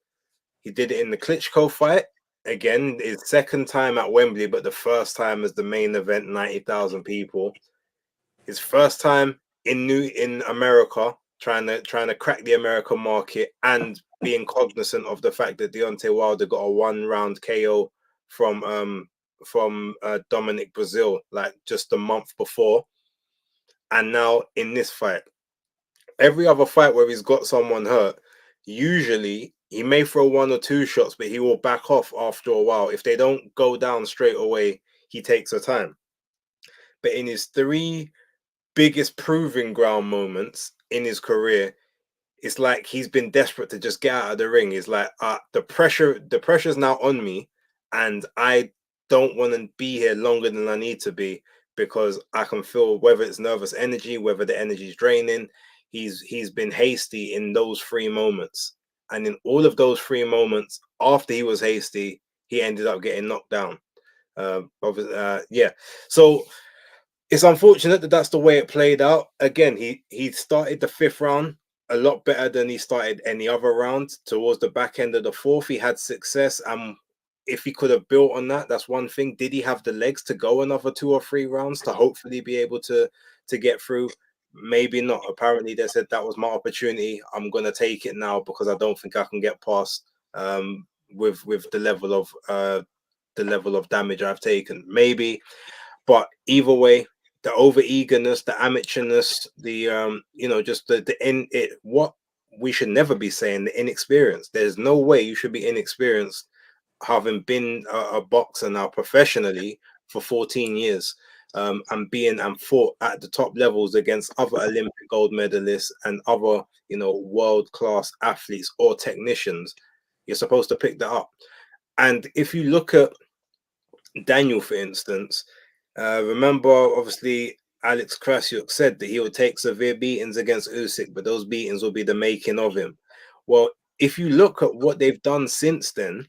He did it in the Klitschko fight, again, his second time at Wembley, but the first time as the main event, 90,000 people. His first time in America, trying to crack the American market and being cognizant of the fact that Deontay Wilder got a 1-round KO from Dominic Brazil like just a month before, and now in this fight. Every other fight where he's got someone hurt, usually he may throw 1 or 2 shots, but he will back off after a while. If they don't go down straight away, he takes a time. But in his 3 biggest proving ground moments in his career, it's like he's been desperate to just get out of the ring. It's like the pressure's now on me, and I don't want to be here longer than I need to be because I can feel whether it's nervous energy, whether the energy's draining. He's been hasty in those 3 moments, and in all of those 3 moments after he was hasty, he ended up getting knocked down. Yeah, so it's unfortunate that that's the way it played out. Again, he started the 5th round a lot better than he started any other round. Towards the back end of the 4th, he had success. If he could have built on that, that's one thing. Did he have the legs to go another 2 or 3 rounds to hopefully be able to get through? Maybe not. Apparently, they said that was my opportunity. I'm gonna take it now because I don't think I can get past with the level of damage I've taken. Maybe, but either way, the over eagerness, the amateurness, the just the in it. What we should never be saying, the inexperience. There's no way you should be inexperienced, having been a boxer now professionally for 14 years, and fought at the top levels against other Olympic gold medalists and other world class athletes or technicians. You're supposed to pick that up. And if you look at Daniel, for instance, remember, obviously, Alex Krassyuk said that he would take severe beatings against Usyk, but those beatings will be the making of him. Well, if you look at what they've done since then,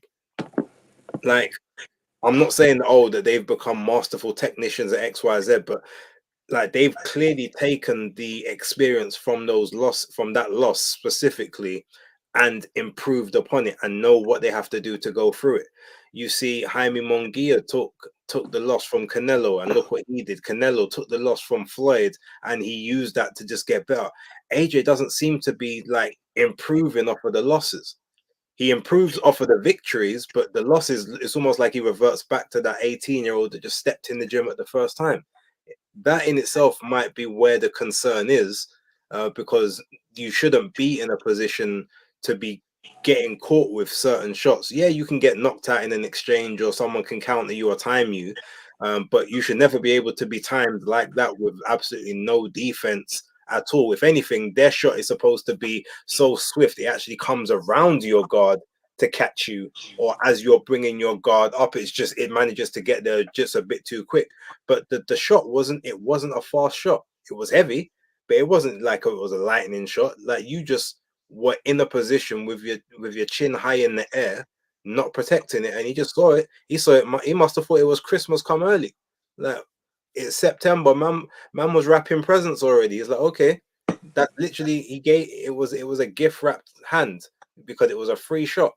like, I'm not saying that they've become masterful technicians at XYZ, but like they've clearly taken the experience from that loss specifically and improved upon it and know what they have to do to go through it. You see, Jaime Munguia took the loss from Canelo, and look what he did. Canelo took the loss from Floyd, and he used that to just get better. AJ doesn't seem to be like improving off of the losses. He improves off of the victories, but the losses, it's almost like he reverts back to that 18-year-old that just stepped in the gym at the first time. That in itself might be where the concern is, because you shouldn't be in a position to be getting caught with certain shots. Yeah, you can get knocked out in an exchange, or someone can counter you or time you, but you should never be able to be timed like that with absolutely no defense at all. If anything, their shot is supposed to be so swift it actually comes around your guard to catch you, or as you're bringing your guard up, it manages to get there just a bit too quick. But the shot wasn't a fast shot. It was heavy, but it wasn't like it was a lightning shot. Like, you just were in a position with your chin high in the air, not protecting it, and he just saw it. He saw it. He must have thought it was Christmas come early. Like, it's September, man was wrapping presents already. He's like, okay, that literally he gave it was a gift wrapped hand, because it was a free shot.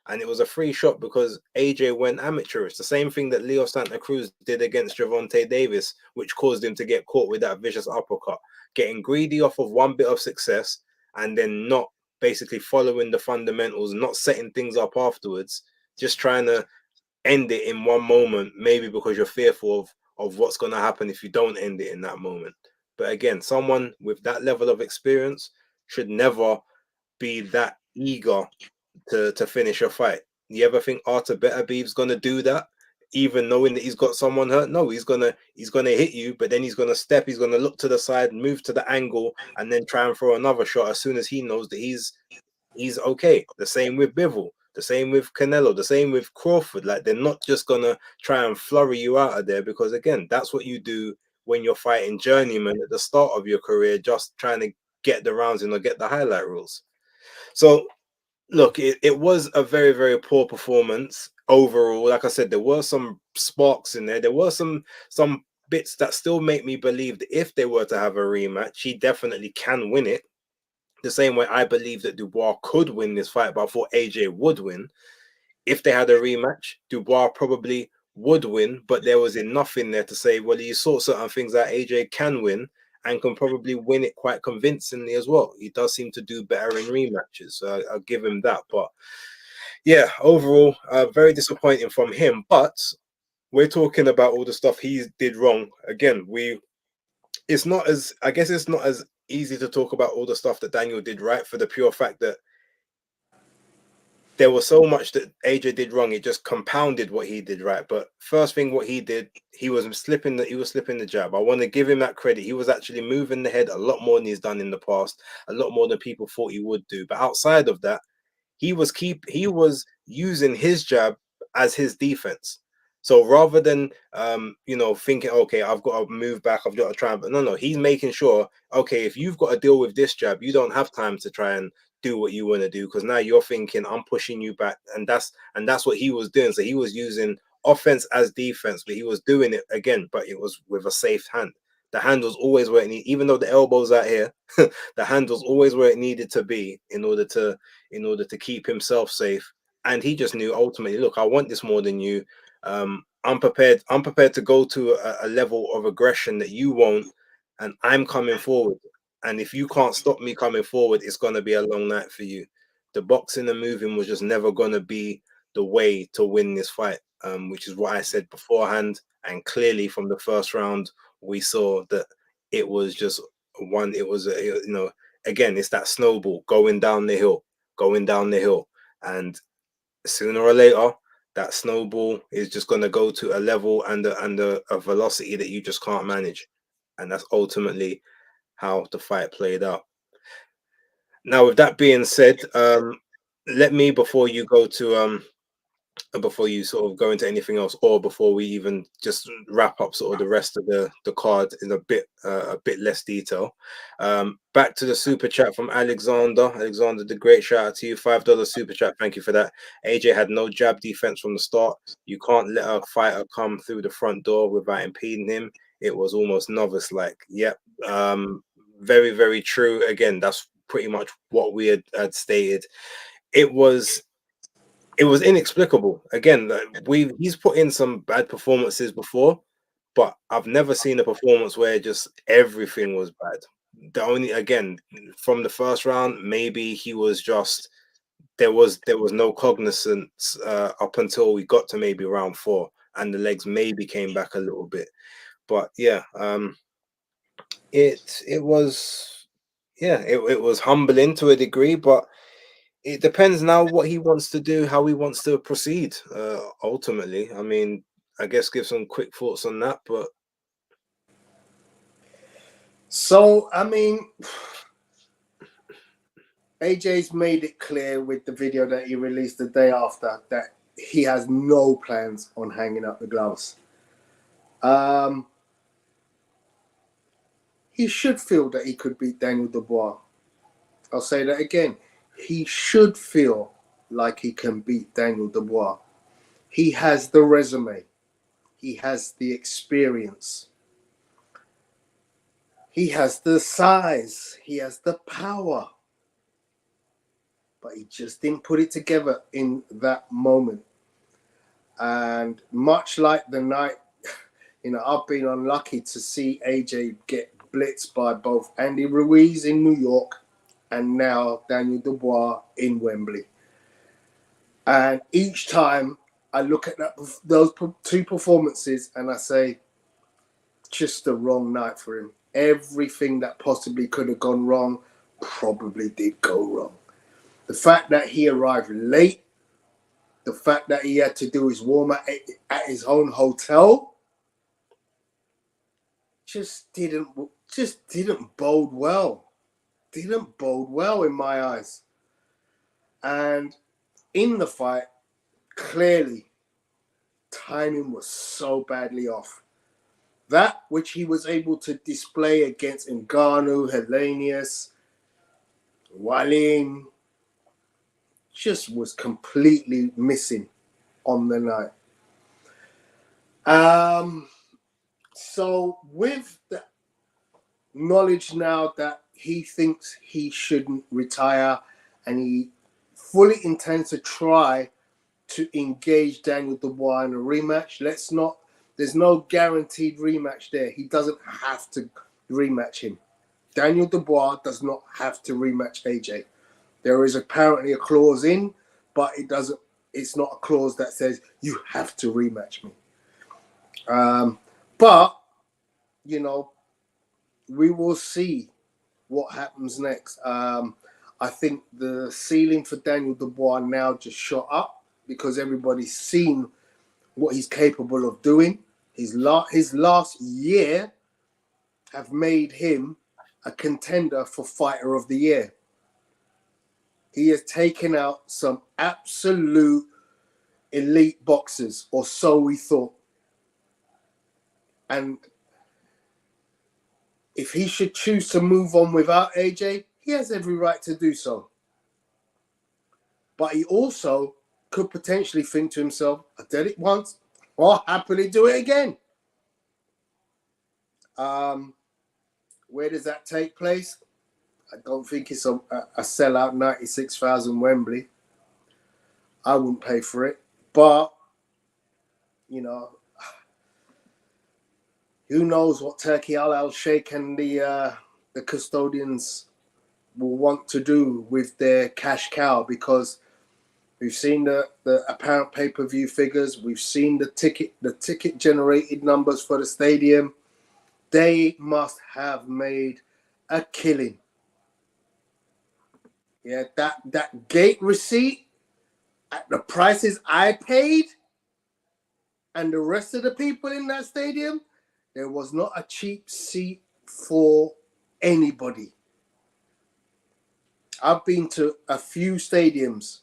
And it was a free shot because AJ went amateurish. The same thing that Leo Santa Cruz did against Javonte Davis, which caused him to get caught with that vicious uppercut. Getting greedy off of one bit of success and then not basically following the fundamentals, not setting things up afterwards, just trying to end it in one moment, maybe because you're fearful of what's going to happen if you don't end it in that moment. But again, someone with that level of experience should never be that eager to finish a fight. You ever think Arthur Beterbeev's gonna do that, even knowing that he's got someone hurt? No, he's gonna hit you, but then he's gonna look to the side, move to the angle, and then try and throw another shot as soon as he knows that he's okay. The same with Bivol, the same with Canelo, the same with Crawford. Like, they're not just gonna try and flurry you out of there, because again, that's what you do when you're fighting journeyman at the start of your career, just trying to get the rounds in or get the highlight rules. So look, it was a very, very poor performance overall. Like I said, there were some sparks in there. There were some bits that still make me believe that if they were to have a rematch, he definitely can win it. The same way I believe that Dubois could win this fight, but I thought AJ would win. If they had a rematch, Dubois probably would win, but there was enough in there to say, well, you saw certain things that AJ can win and can probably win it quite convincingly as well. He does seem to do better in rematches, so I'll give him that. But yeah, overall, very disappointing from him. But we're talking about all the stuff he did wrong. Again, it's not as, I guess it's not as easy to talk about all the stuff that Daniel did right, for the pure fact that there was so much that AJ did wrong. It just compounded what he did right. But first thing, what he did, he was slipping the jab. I want to give him that credit. He was actually moving the head a lot more than he's done in the past, a lot more than people thought he would do. But outside of that, he was using his jab as his defense. So rather than thinking, okay, I've got to move back, I've got to try, but no, he's making sure, okay, if you've got to deal with this jab, you don't have time to try and do what you want to do, because now you're thinking I'm pushing you back, and that's what he was doing. So he was using offense as defense, but he was doing it again, but it was with a safe hand. The hand was always where it needed, even though the elbow's out here, the hand was always where it needed to be in order to keep himself safe. And he just knew ultimately, look, I want this more than you. I'm prepared to go to a level of aggression that you won't, and I'm coming forward. And if you can't stop me coming forward, it's going to be a long night for you. The boxing and moving was just never going to be the way to win this fight, which is what I said beforehand. And clearly from the first round, we saw that it was just one. It was, again, it's that snowball going down the hill, going down the hill. And sooner or later, that snowball is just going to go to a level and a velocity that you just can't manage. And that's ultimately how the fight played out. Now, with that being said, let me, before you sort of go into anything else, or before we even just wrap up sort of the rest of the card in a bit less detail. Back to the super chat from Alexander the Great. Shout out to you, $5 super chat, thank you for that. AJ had no jab defense from the start. You can't let a fighter come through the front door without impeding him. It was almost novice like. Yep. Very, very true. Again, that's pretty much what we had stated. It was inexplicable. Again, he's put in some bad performances before, but I've never seen a performance where just everything was bad. The only, again, from the first round, maybe he was just, there was no cognizance up until we got to maybe round 4, and the legs maybe came back a little bit. But yeah, it was humbling to a degree, but it depends now what he wants to do, how he wants to proceed. Ultimately, I mean, I guess give some quick thoughts on that, but So, I mean, AJ's made it clear with the video that he released the day after that he has no plans on hanging up the gloves. He should feel that he could beat Daniel Dubois. I'll say that again. He should feel like he can beat Daniel Dubois. He has the resume. He has the experience. He has the size. He has the power. But he just didn't put it together in that moment. And much like the night, I've been unlucky to see AJ get blitzed by both Andy Ruiz in New York and now Daniel Dubois in Wembley. And each time I look at those two performances and I say, just the wrong night for him. Everything that possibly could have gone wrong probably did go wrong. The fact that he arrived late, the fact that he had to do his warm-up at his own hotel, just didn't bode well. Didn't bode well in my eyes. And in the fight, clearly, timing was so badly off. That which he was able to display against Ngannou, Helenius, Wallin, just was completely missing on the night. So with the knowledge now that he thinks he shouldn't retire and he fully intends to try to engage Daniel Dubois in a rematch, there's no guaranteed rematch there. He doesn't have to rematch him. Daniel Dubois does not have to rematch AJ. There is apparently a clause in, but it's not a clause that says you have to rematch me. But, we will see what happens next. I think the ceiling for Daniel Dubois now just shot up because everybody's seen what he's capable of doing. His last year have made him a contender for Fighter of the Year. He has taken out some absolute elite boxers, or so we thought. And if he should choose to move on without AJ, he has every right to do so. But he also could potentially think to himself, I did it once, I'll happily do it again. Where does that take place? I don't think it's a sellout 96,000 Wembley. I wouldn't pay for it. But, who knows what Turkey Al Sheikh and the custodians will want to do with their cash cow, because we've seen the apparent pay-per-view figures. We've seen the ticket generated numbers for the stadium. They must have made a killing. Yeah, that gate receipt at the prices I paid and the rest of the people in that stadium, there was not a cheap seat for anybody. I've been to a few stadiums.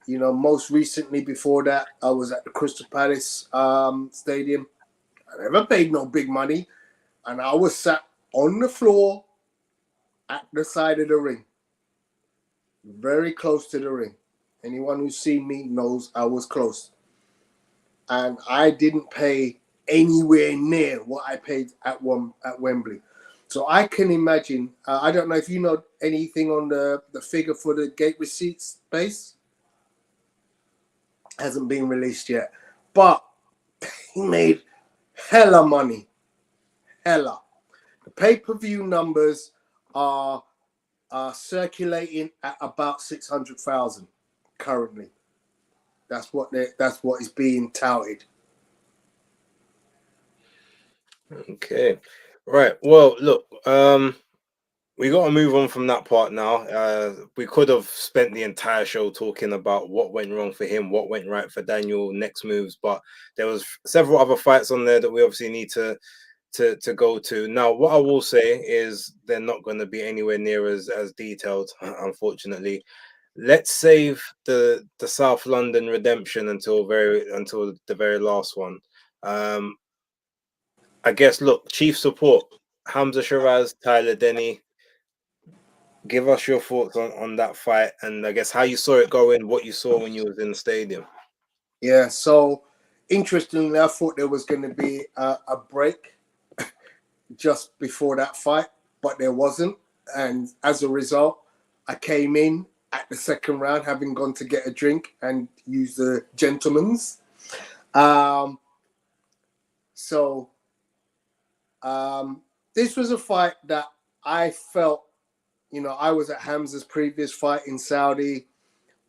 Most recently before that, I was at the Crystal Palace stadium. I never paid no big money. And I was sat on the floor at the side of the ring. Very close to the ring. Anyone who's seen me knows I was close. And I didn't pay anywhere near what I paid at Wembley. So I can imagine, I don't know if you know anything on the figure for the gate receipts base. Hasn't been released yet. But he made hella money. Hella. The pay-per-view numbers are circulating at about 600,000 currently. That's what is being touted. okay, right. Well, look, we got to move on from that part now. We could have spent the entire show talking about what went wrong for him, what went right for Daniel, next moves, but there was several other fights on there that we obviously need to go to. Now, what I will say is they're not going to be anywhere near as detailed, unfortunately. Let's save the South London redemption until the very last one. Um, I guess look, chief support, Hamza Sheeraz, Tyler Denny. Give us your thoughts on that fight, and I guess how you saw it going, what you saw when you was in the stadium. Yeah, so interestingly, I thought there was going to be a break just before that fight, but there wasn't. And as a result, I came in at the second round, having gone to get a drink and use the gentleman's. Um, so this was a fight that I felt, I was at Hamza's previous fight in Saudi.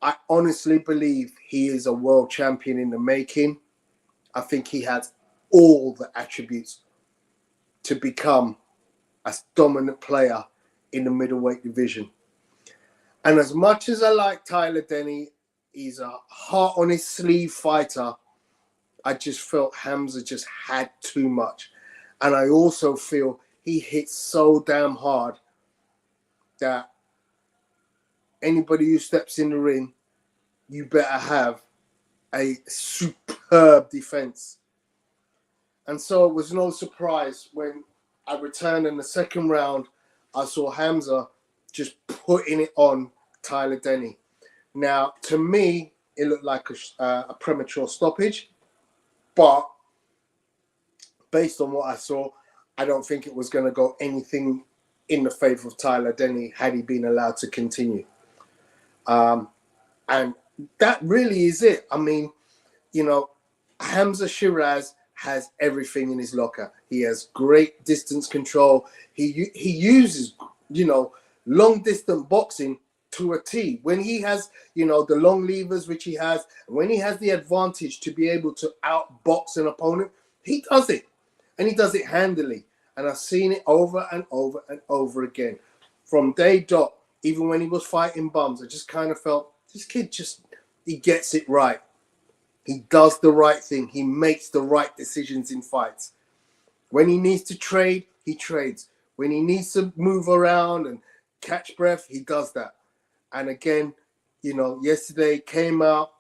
I honestly believe he is a world champion in the making. I think he has all the attributes to become a dominant player in the middleweight division. And as much as I like Tyler Denny, he's a heart on his sleeve fighter. I just felt Hamza just had too much. And I also feel he hits so damn hard that anybody who steps in the ring, you better have a superb defense. And so it was no surprise when I returned in the second round, I saw Hamza just putting it on Tyler Denny. Now, to me, it looked like a premature stoppage, but based on what I saw, I don't think it was going to go anything in the favor of Tyler Denny had he been allowed to continue. And that really is it. I mean, Hamza Sheeraz has everything in his locker. He has great distance control. He uses, long distance boxing to a T. When he has, the long levers, which he has, when he has the advantage to be able to outbox an opponent, he does it. And he does it handily. And I've seen it over and over and over again. From day dot, even when he was fighting bums, I just kind of felt this kid he gets it right. He does the right thing. He makes the right decisions in fights. When he needs to trade, he trades. When he needs to move around and catch breath, he does that. And again, yesterday came out,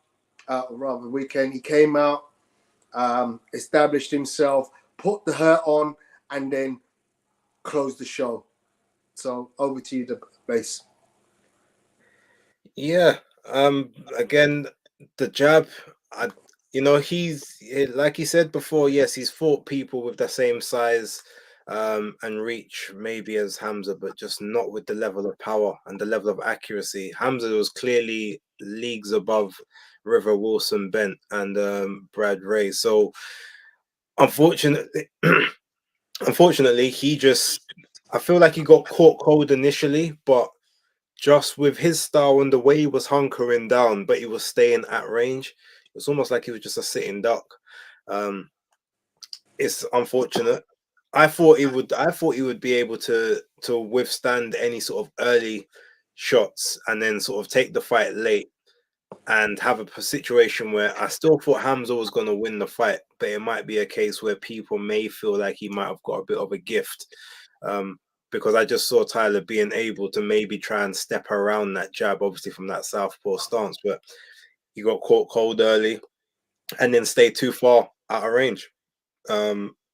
rather weekend, he came out, established himself, put the hurt on, and then closed the show. So over to you, the base. Yeah. Again, the jab. He's like he said before. Yes, he's fought people with the same size, and reach maybe as Hamza, but just not with the level of power and the level of accuracy. Hamza was clearly leagues above River Wilson Bent and Brad Ray. So unfortunately, unfortunately, I feel like he got caught cold initially, but just with his style and the way he was hunkering down, but he was staying at range. It was almost like he was just a sitting duck. Um, it's unfortunate. I thought he would be able to withstand any sort of early shots and then sort of take the fight late and have a situation where I still thought Hamza was going to win the fight, but it might be a case where people may feel like he might have got a bit of a gift. Because I just saw Tyler being able to maybe try and step around that jab, obviously from that southpaw stance, but he got caught cold early and then stayed too far out of range.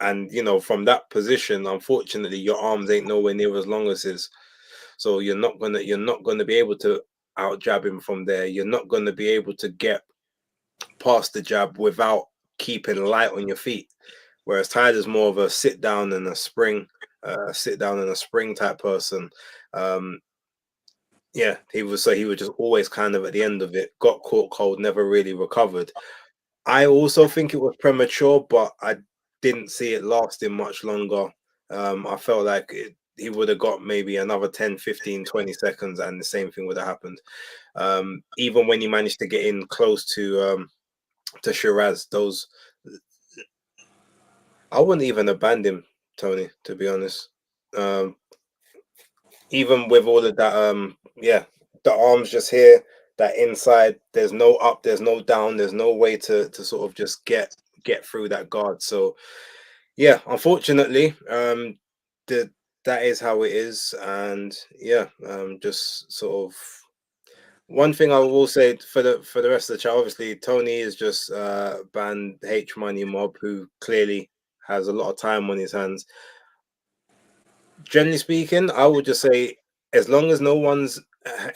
And from that position, unfortunately, your arms ain't nowhere near as long as his, so you're not gonna be able to out jab him from there. You're not gonna be able to get past the jab without keeping light on your feet. Whereas Tyler's more of a sit down and a spring type person. Um, yeah, he was just always kind of at the end of it, got caught cold, never really recovered. I also think it was premature, but I didn't see it lasting much longer. I felt like he would have got maybe another 10, 15, 20 seconds and the same thing would have happened. Even when he managed to get in close to Sheeraz, those I wouldn't even have banned him, Tony, to be honest. Um, even with all of that, yeah, the arms just here, that inside, there's no up, there's no down, there's no way to sort of just get through that guard. So yeah, unfortunately, the that is how it is, and yeah, just sort of one thing I will say for the rest of the chat. Obviously, Tony is just banned H Money Mob, who clearly has a lot of time on his hands. Generally speaking, I would just say, as long as no one's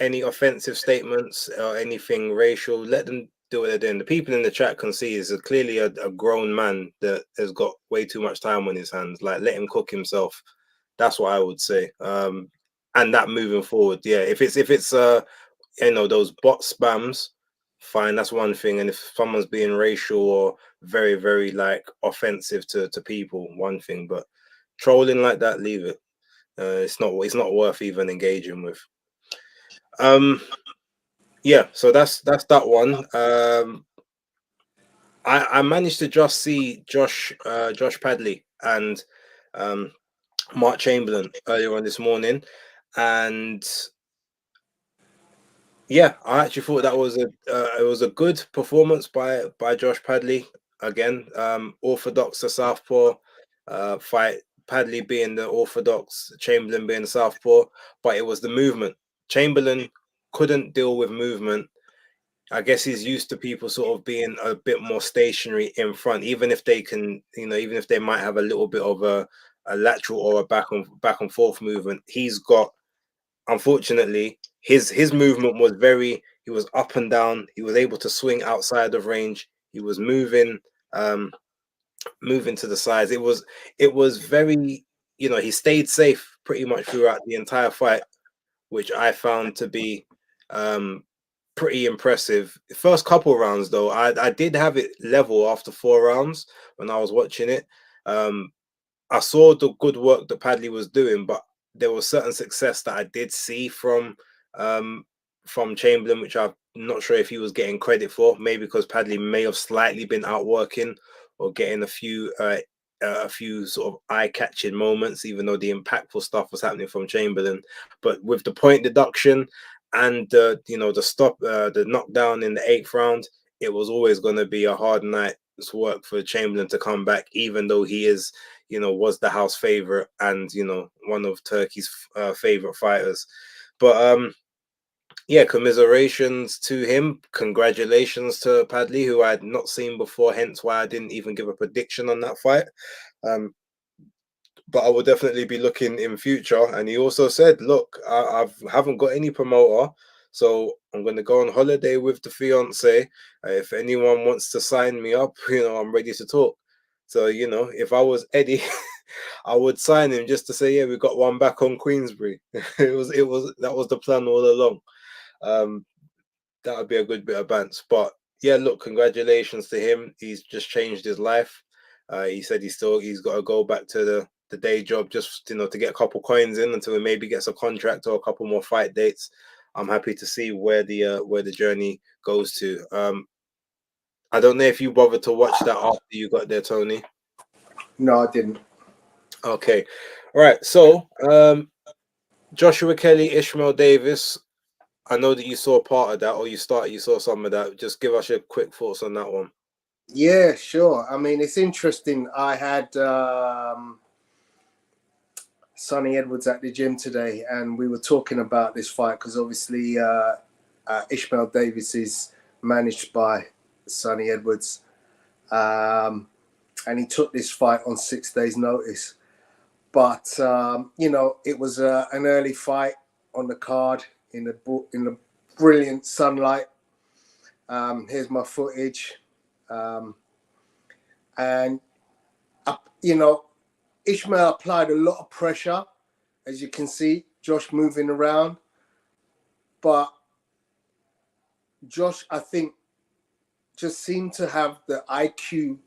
any offensive statements or anything racial, let them do what they're doing. The people in the chat can see is clearly a grown man that has got way too much time on his hands. Like, let him cook himself. That's what I would say. And that moving forward, yeah. If it's those bot spams, fine, that's one thing. And if someone's being racial or very, very like offensive to people, one thing. But trolling like that, leave it. It's not worth even engaging with. Um, yeah, so that's that one. I managed to just see Josh Padley and um Mark Chamberlain earlier on this morning, and yeah, I actually thought that was a good performance by Josh Padley. Again, orthodox to southpaw fight. Padley being the orthodox, Chamberlain being the southpaw, but it was the movement. Chamberlain couldn't deal with movement. I guess he's used to people sort of being a bit more stationary in front, even if they can, even if they might have a little bit of a lateral or a back and forth movement. He's got, unfortunately, his movement was he was up and down. He was able to swing outside of range. He was um moving to the sides. It was very, he stayed safe pretty much throughout the entire fight, which I found to be um pretty impressive. The first couple rounds though, I did have it level after 4 rounds when I was watching it. um I saw the good work that Padley was doing, but there was certain success that I did see um Chamberlain, which I'm not sure if he was getting credit for. Maybe because Padley may have slightly been outworking or getting a few sort of eye-catching moments, even though the impactful stuff was happening from Chamberlain. But with the point deduction and the knockdown in the 8th round, it was always going to be a hard night's work for Chamberlain to come back, even though he is, was the house favorite and one of Turkey's favorite fighters. But yeah, commiserations to him. Congratulations to Padley, who I had not seen before, hence why I didn't even give a prediction on that fight. Um, but I will definitely be looking in future. And he also said, "Look, I haven't got any promoter, so I'm going to go on holiday with the fiance. If anyone wants to sign me up, I'm ready to talk." So if I was Eddie, I would sign him just to say, "Yeah, we got one back on Queensbury." It was that was the plan all along. Um, that would be a good bit of bants. But yeah, look, congratulations to him. He's just changed his life. He said he's got to go back to the day job just to get a couple coins in until he maybe gets a contract or a couple more fight dates. I'm happy to see where the journey goes to. I don't know if you bothered to watch that after you got there, Tony. No, I didn't. Okay, all right. So Joshua Kelly, Ishmael Davis. I know that you saw part of that, or you saw some of that. Just give us your quick thoughts on that one. Yeah, sure. I mean, it's interesting. I had Sonny Edwards at the gym today, and we were talking about this fight because obviously Ishmael Davis is managed by Sonny Edwards, and he took this fight on 6 days' notice. But it was an early fight on the card in the brilliant sunlight. Here's my footage, and Ishmael applied a lot of pressure, as you can see. Josh moving around, but Josh, I think, just seemed to have the IQ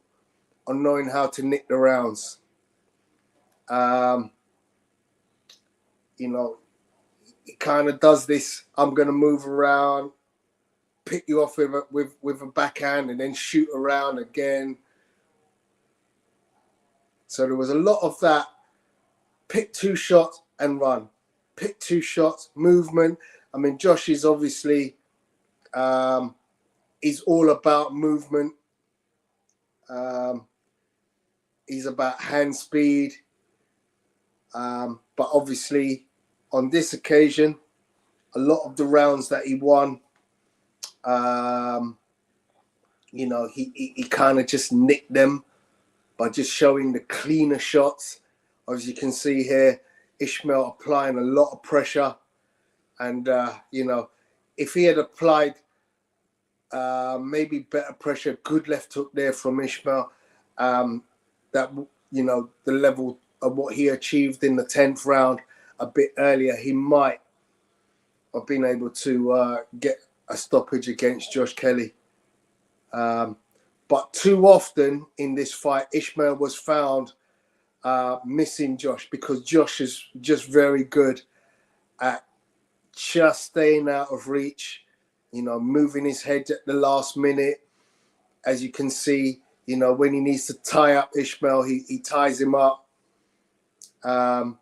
on knowing how to nick the rounds. He kind of does this. I'm going to move around, pick you off with a backhand, and then shoot around again. So there was a lot of that. Pick 2 shots and run. pick 2 shots, movement. I mean, Josh is obviously is all about movement. He's about hand speed. But obviously, on this occasion, a lot of the rounds that he won, you know, he kind of just nicked them by just showing the cleaner shots. As you can see here, Ishmael applying a lot of pressure. And, you know, if he had applied maybe better pressure, good left hook there from Ishmael, that, you know, the level of what he achieved in the 10th round a bit earlier, he might have been able to get a stoppage against Josh Kelly. But too often in this fight, Ishmael was found missing Josh, because Josh is just very good at just staying out of reach, you know, moving his head at the last minute. As you can see, you know, when he needs to tie up Ishmael, he ties him up. And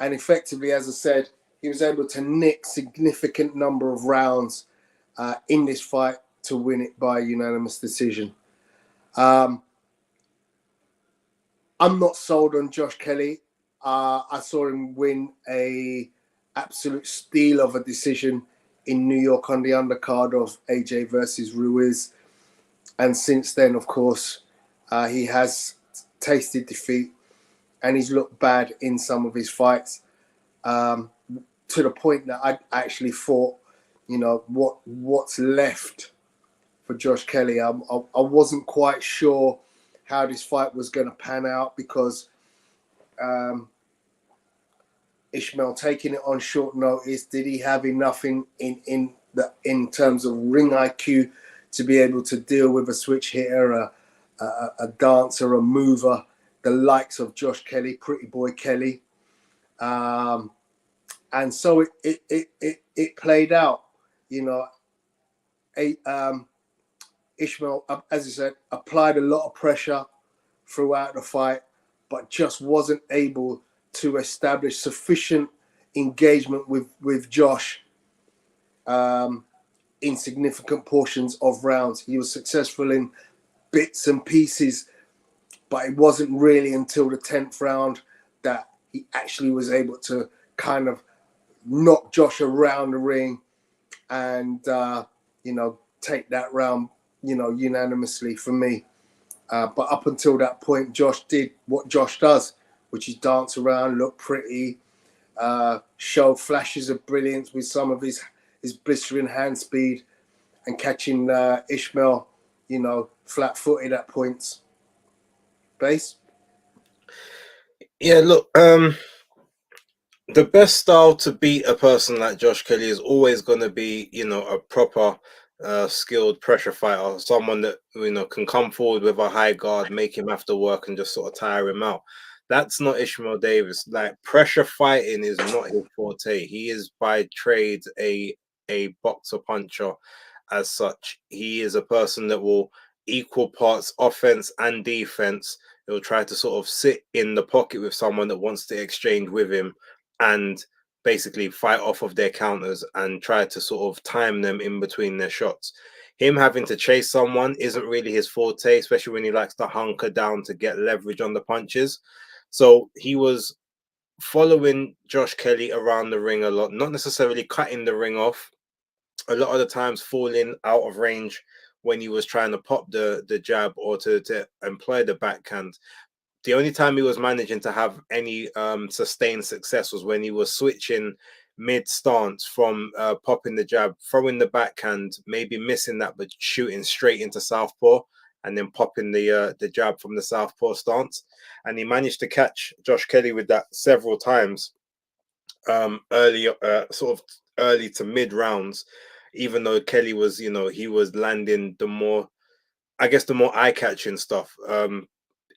effectively, as I said, he was able to nick significant number of rounds in this fight to win it by unanimous decision. I'm not sold on Josh Kelly. I saw him win a absolute steal of a decision in New York on the undercard of AJ versus Ruiz. And since then, of course, he has tasted defeat and he's looked bad in some of his fights, to the point that I actually thought, you know, what's left for Josh Kelly. I wasn't quite sure how this fight was going to pan out, because Ishmael taking it on short notice, did he have enough in terms of ring IQ to be able to deal with a switch hitter, a dancer, a mover, the likes of Josh Kelly, Pretty Boy Kelly? And so it played out, you know. Ishmael, as I said, applied a lot of pressure throughout the fight, but just wasn't able to establish sufficient engagement with Josh in significant portions of rounds. He was successful in bits and pieces, but it wasn't really until the 10th round that he actually was able to kind of knock Josh around the ring and, you know, take that round, you know, unanimously for me. But up until that point, Josh did what Josh does, which is dance around, look pretty, show flashes of brilliance with some of his blistering hand speed, and catching Ishmael, you know, flat-footed at points. Base? Yeah, look, the best style to beat a person like Josh Kelly is always going to be, you know, a proper, skilled pressure fighter, someone that, you know, can come forward with a high guard, make him have to work, and just sort of tire him out. That's not Ishmael Davis. Like, pressure fighting is not his forte. He is by trade a boxer puncher. As such, he is a person that will equal parts offense and defense. He'll try to sort of sit in the pocket with someone that wants to exchange with him and basically fight off of their counters and try to sort of time them in between their shots. Him having to chase someone isn't really his forte, especially when he likes to hunker down to get leverage on the punches. So he was following Josh Kelly around the ring a lot, not necessarily cutting the ring off, a lot of the times falling out of range when he was trying to pop the jab or to employ the backhand. The only time he was managing to have any sustained success was when he was switching mid-stance from popping the jab, throwing the backhand, maybe missing that, but shooting straight into southpaw, and then popping the jab from the southpaw stance. And he managed to catch Josh Kelly with that several times, early, sort of early to mid rounds, even though Kelly was, you know, he was landing the more, I guess, the more eye-catching stuff.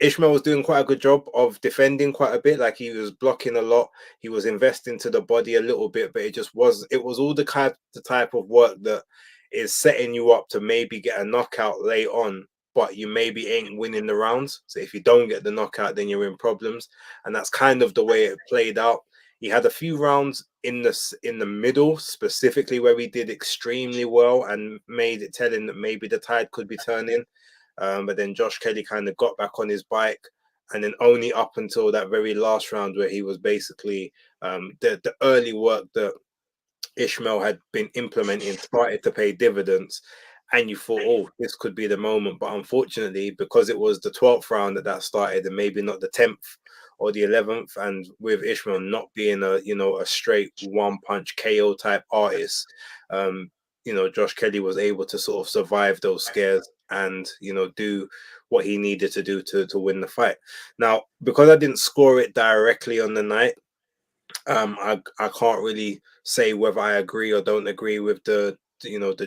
Ishmael was doing quite a good job of defending quite a bit. Like, he was blocking a lot. He was investing to the body a little bit, but it was all the type of work that is setting you up to maybe get a knockout late on, but you maybe ain't winning the rounds. So if you don't get the knockout, then you're in problems. And that's kind of the way it played out. He had a few rounds in the middle, specifically where he did extremely well and made it telling that maybe the tide could be turning. But then Josh Kelly kind of got back on his bike, and then only up until that very last round where he was basically the early work that Ishmael had been implementing started to pay dividends, and you thought, oh, this could be the moment. But unfortunately, because it was the 12th round that started, and maybe not the 10th or the 11th, and with Ishmael not being a straight one punch KO type artist, Josh Kelly was able to sort of survive those scares and do what he needed to do to win the fight. Now, because I didn't score it directly on the night, I can't really say whether I agree or don't agree with the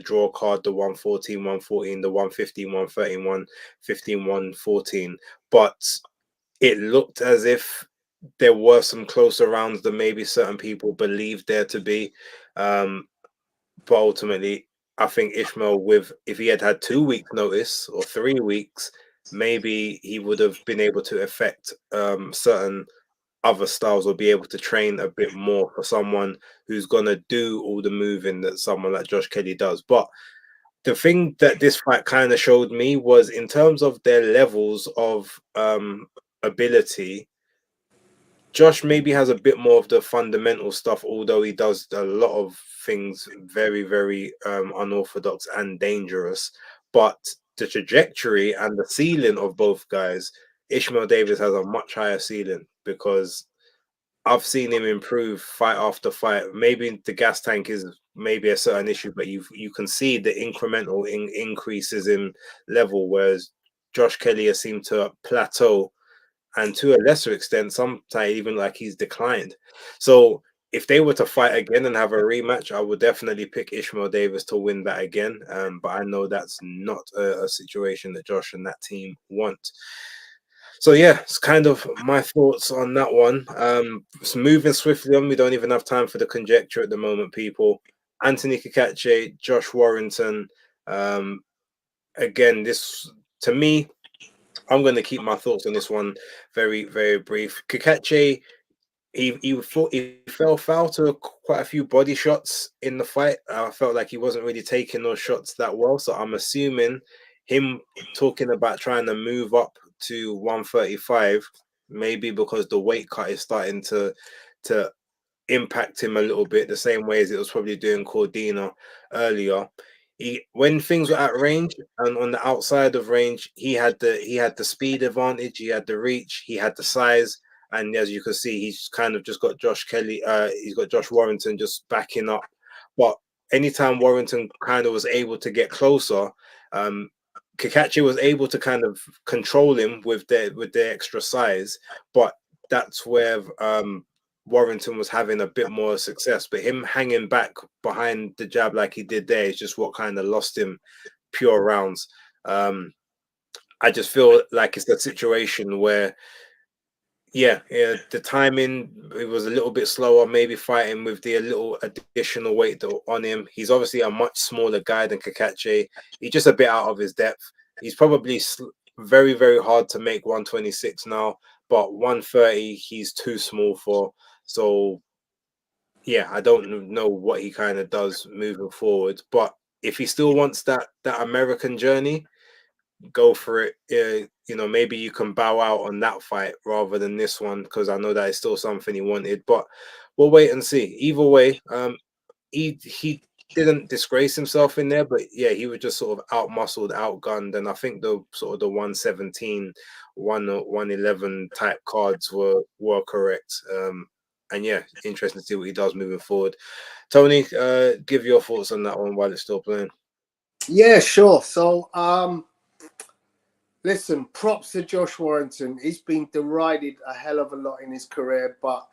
draw card, the 114, 114, the 115, 113, 115, 114. But it looked as if there were some closer rounds than maybe certain people believed there to be. But ultimately, I think Ishmael, if he had had 2 weeks notice or 3 weeks, maybe he would have been able to affect certain other styles, or be able to train a bit more for someone who's gonna do all the moving that someone like Josh Kelly does. But the thing that this fight kind of showed me was, in terms of their levels of ability, Josh maybe has a bit more of the fundamental stuff, although he does a lot of things very, very unorthodox and dangerous. But the trajectory and the ceiling of both guys, Ishmael Davis has a much higher ceiling, because I've seen him improve fight after fight. Maybe the gas tank is maybe a certain issue, but you can see the incremental increases in level, whereas Josh Kelly has seemed to plateau, and to a lesser extent, sometimes even like he's declined. So if they were to fight again and have a rematch, I would definitely pick Ishmael Davis to win that again. But I know that's not a situation that Josh and that team want. So yeah, it's kind of my thoughts on that one. So moving swiftly on, we don't even have time for the conjecture at the moment, people. Anthony Kachie, Josh Warrington. Again, this, to me, I'm going to keep my thoughts on this one very, very brief. Kakache, he fell foul to quite a few body shots in the fight. I felt like he wasn't really taking those shots that well. So I'm assuming him talking about trying to move up to 135, maybe because the weight cut is starting to impact him a little bit, the same way as it was probably doing Cordina earlier. When things were at range and on the outside of range, he had the speed advantage, he had the reach, he had the size, and as you can see, he's kind of just got Josh Kelly. He's got Josh Warrington just backing up. But anytime Warrington kind of was able to get closer, Kakachi was able to kind of control him with their extra size. But that's where Warrington was having a bit more success, but him hanging back behind the jab like he did there is just what kind of lost him pure rounds. I just feel like it's a situation where, yeah, the timing, it was a little bit slower, maybe fighting with the a little additional weight on him. He's obviously a much smaller guy than Kakache. He's just a bit out of his depth. He's probably very, very hard to make 126 now, but 130 he's too small for. So yeah, I don't know what he kind of does moving forward, but if he still wants that American journey, go for it. Maybe you can bow out on that fight rather than this one, because I know that is still something he wanted. But we'll wait and see. Either way, he didn't disgrace himself in there, but yeah, he was just sort of out-muscled, outgunned, and I think the sort of the 117, 111 type cards were correct. And yeah, interesting to see what he does moving forward. Tony, give your thoughts on that one while it's still playing. Yeah, sure. So, listen, props to Josh Warrington. He's been derided a hell of a lot in his career, but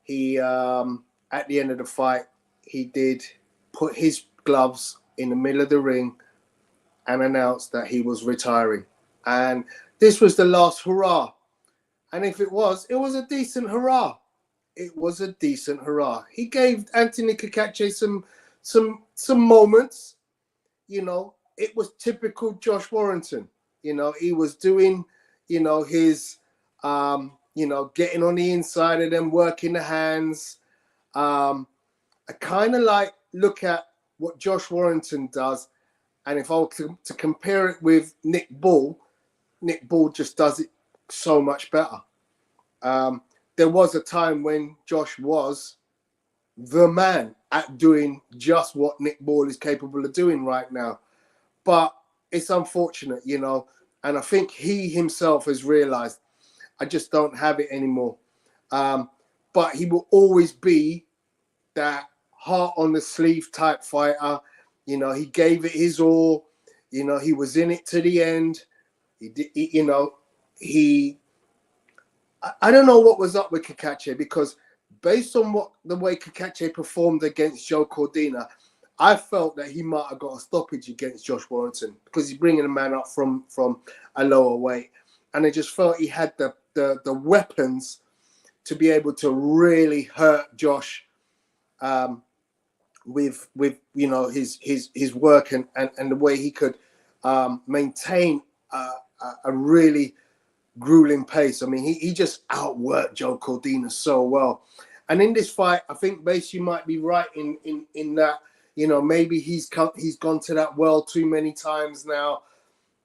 he, at the end of the fight, he did put his gloves in the middle of the ring and announced that he was retiring. And this was the last hurrah. And if it was a decent hurrah. It was a decent hurrah. He gave Anthony Kakache some moments. It was typical Josh Warrington. He was doing, his, getting on the inside of them, working the hands, I kind of like look at what Josh Warrington does, and if I were to compare it with Nick Ball just does it so much better. There was a time when Josh was the man at doing just what Nick Ball is capable of doing right now. But it's unfortunate, you know, and I think he himself has realized I just don't have it anymore. But he will always be that heart on the sleeve type fighter. You know, he gave it his all. You know, he was in it to the end. He did, you know, I don't know what was up with Kachie, because based on the way Kachie performed against Joe Cordina, I felt that he might have got a stoppage against Josh Warrington because he's bringing a man up from a lower weight, and I just felt he had the weapons to be able to really hurt Josh with you know his work and the way he could maintain a really grueling pace. I mean, he just outworked Joe Cordina so well. And in this fight, I think Base, you might be right in that, you know, maybe he's gone to that well too many times now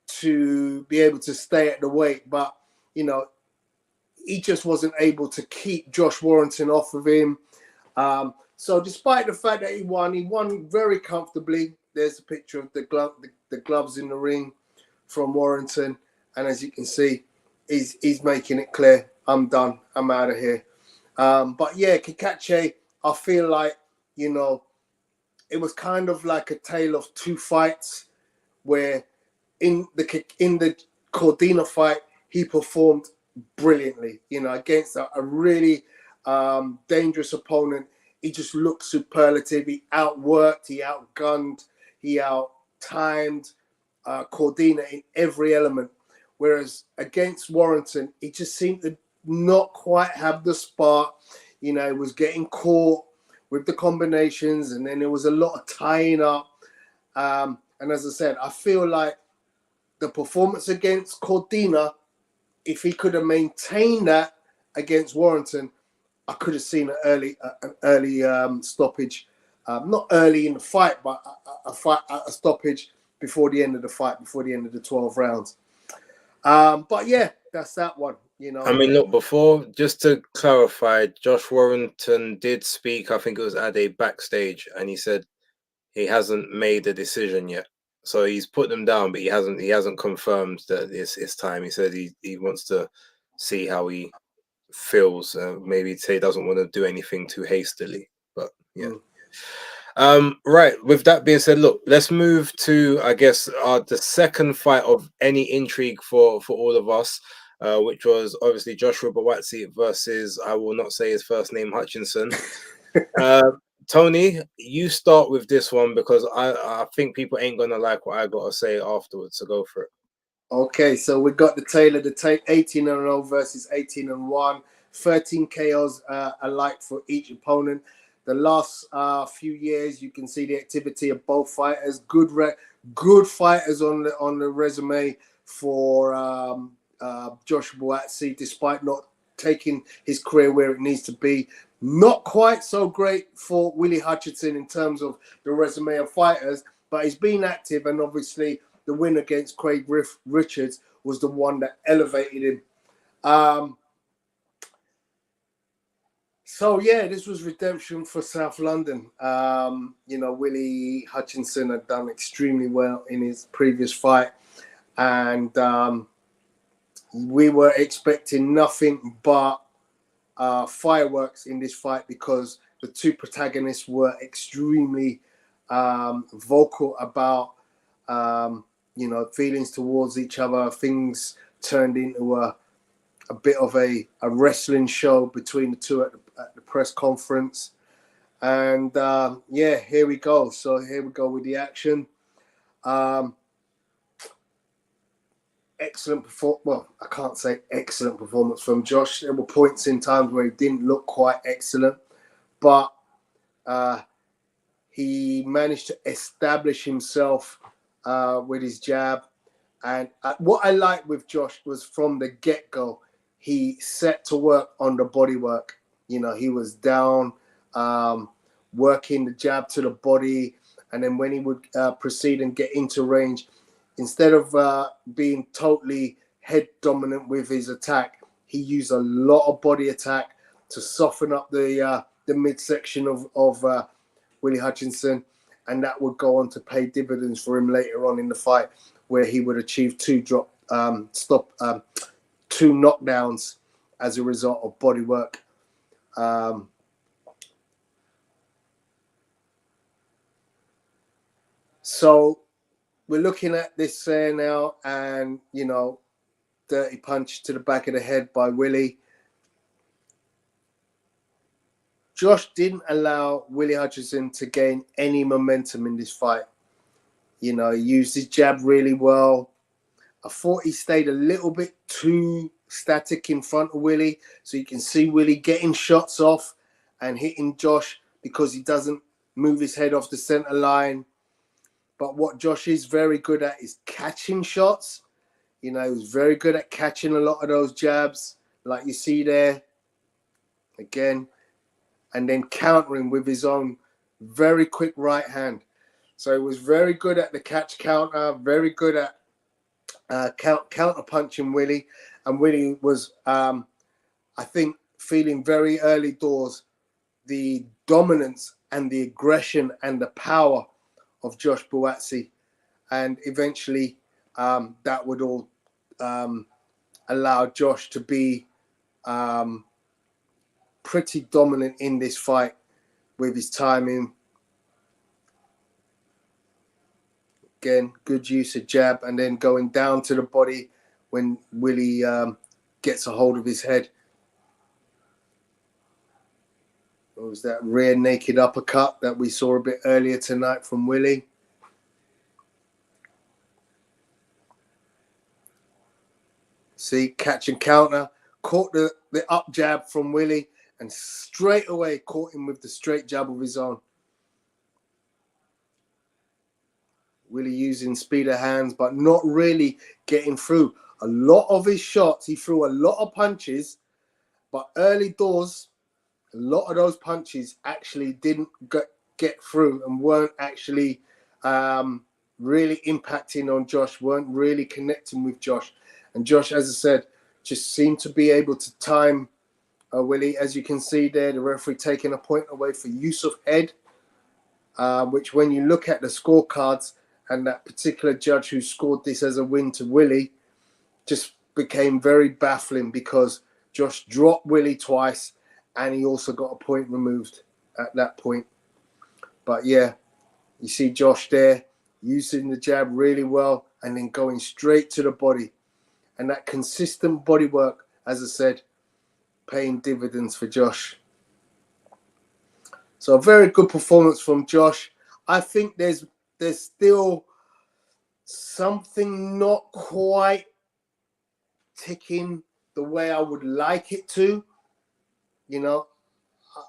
to be able to stay at the weight. But, you know, he just wasn't able to keep Josh Warrington off of him. So despite the fact that he won very comfortably. There's a picture of the gloves in the ring from Warrington. And as you can see, he's making it clear, I'm done, I'm out of here. But yeah, Kachie, I feel like, you know, it was kind of like a tale of two fights, where in the Cordina fight, he performed brilliantly, you know, against a really dangerous opponent. He just looked superlative. He outworked, he outgunned, he out-timed Cordina in every element. Whereas against Warrington, he just seemed to not quite have the spark. You know, he was getting caught with the combinations, and then there was a lot of tying up. And as I said, I feel like the performance against Cordina, if he could have maintained that against Warrington, I could have seen an early stoppage. Not early in the fight, but a stoppage before the end of the fight, before the end of the 12 rounds. But yeah, that's that one. You know, I mean, look, before, just to clarify, Josh Warrington did speak, I think it was at a backstage, and he said he hasn't made a decision yet. So he's put them down, but he hasn't confirmed that it's time. He said he wants to see how he feels. Maybe say he doesn't want to do anything too hastily. But yeah. Right. With that being said, look, let's move to, I guess, the second fight of any intrigue for all of us, which was obviously Joshua Buatsi versus, I will not say his first name, Hutchinson. Tony, you start with this one, because I think people ain't gonna like what I gotta say afterwards. So go for it. Okay, so we got the tale of the tape: 18-0 versus 18-1, 13 KOs alike for each opponent. The last few years, you can see the activity of both fighters. Good fighters on the resume for Joshua Buatsi, despite not taking his career where it needs to be. Not quite so great for Willie Hutchinson in terms of the resume of fighters, but he's been active, and obviously the win against Craig Richards was the one that elevated him. So yeah, this was redemption for South London. You know, Willie Hutchinson had done extremely well in his previous fight, and we were expecting nothing but fireworks in this fight, because the two protagonists were extremely vocal about you know, feelings towards each other. Things turned into a bit of a wrestling show between the two at the press conference. And yeah, here we go. So here we go with the action. Excellent performance. Well, I can't say excellent performance from Josh. There were points in times where he didn't look quite excellent, but he managed to establish himself with his jab. And what I liked with Josh was, from the get-go, he set to work on the body work. You know, he was down working the jab to the body, and then when he would proceed and get into range, instead of being totally head dominant with his attack, he used a lot of body attack to soften up the midsection of Willie Hutchinson, and that would go on to pay dividends for him later on in the fight, where he would achieve two knockdowns as a result of body work. So we're looking at this now, and dirty punch to the back of the head by Willie. Josh didn't allow Willie Hutchinson to gain any momentum in this fight. He used his jab really well. I thought he stayed a little bit too static in front of Willie, so you can see Willie getting shots off and hitting Josh because he doesn't move his head off the center line. But what Josh is very good at is catching shots. He was very good at catching a lot of those jabs, like you see there. Again, and then countering with his own very quick right hand. So he was very good at the catch counter, very good at counter punching Willie. And Willie was, I think, feeling very early doors the dominance and the aggression and the power of Josh Buatsi. And eventually that would all allow Josh to be pretty dominant in this fight with his timing. Again, good use of jab and then going down to the body when Willie gets a hold of his head. What was that rear naked uppercut that we saw a bit earlier tonight from Willie? See, catch and counter. Caught the up jab from Willie and straight away caught him with the straight jab of his own. Willie using speed of hands, but not really getting through. A lot of his shots, he threw a lot of punches, but early doors, a lot of those punches actually didn't get through and weren't actually really impacting on Josh, weren't really connecting with Josh. And Josh, as I said, just seemed to be able to time Willie. As you can see there, the referee taking a point away for use of head, which when you look at the scorecards and that particular judge who scored this as a win to Willie, just became very baffling because Josh dropped Willie twice and he also got a point removed at that point. But yeah, you see Josh there using the jab really well and then going straight to the body. And that consistent body work, as I said, paying dividends for Josh. So a very good performance from Josh. I think there's still something not quite ticking the way I would like it to.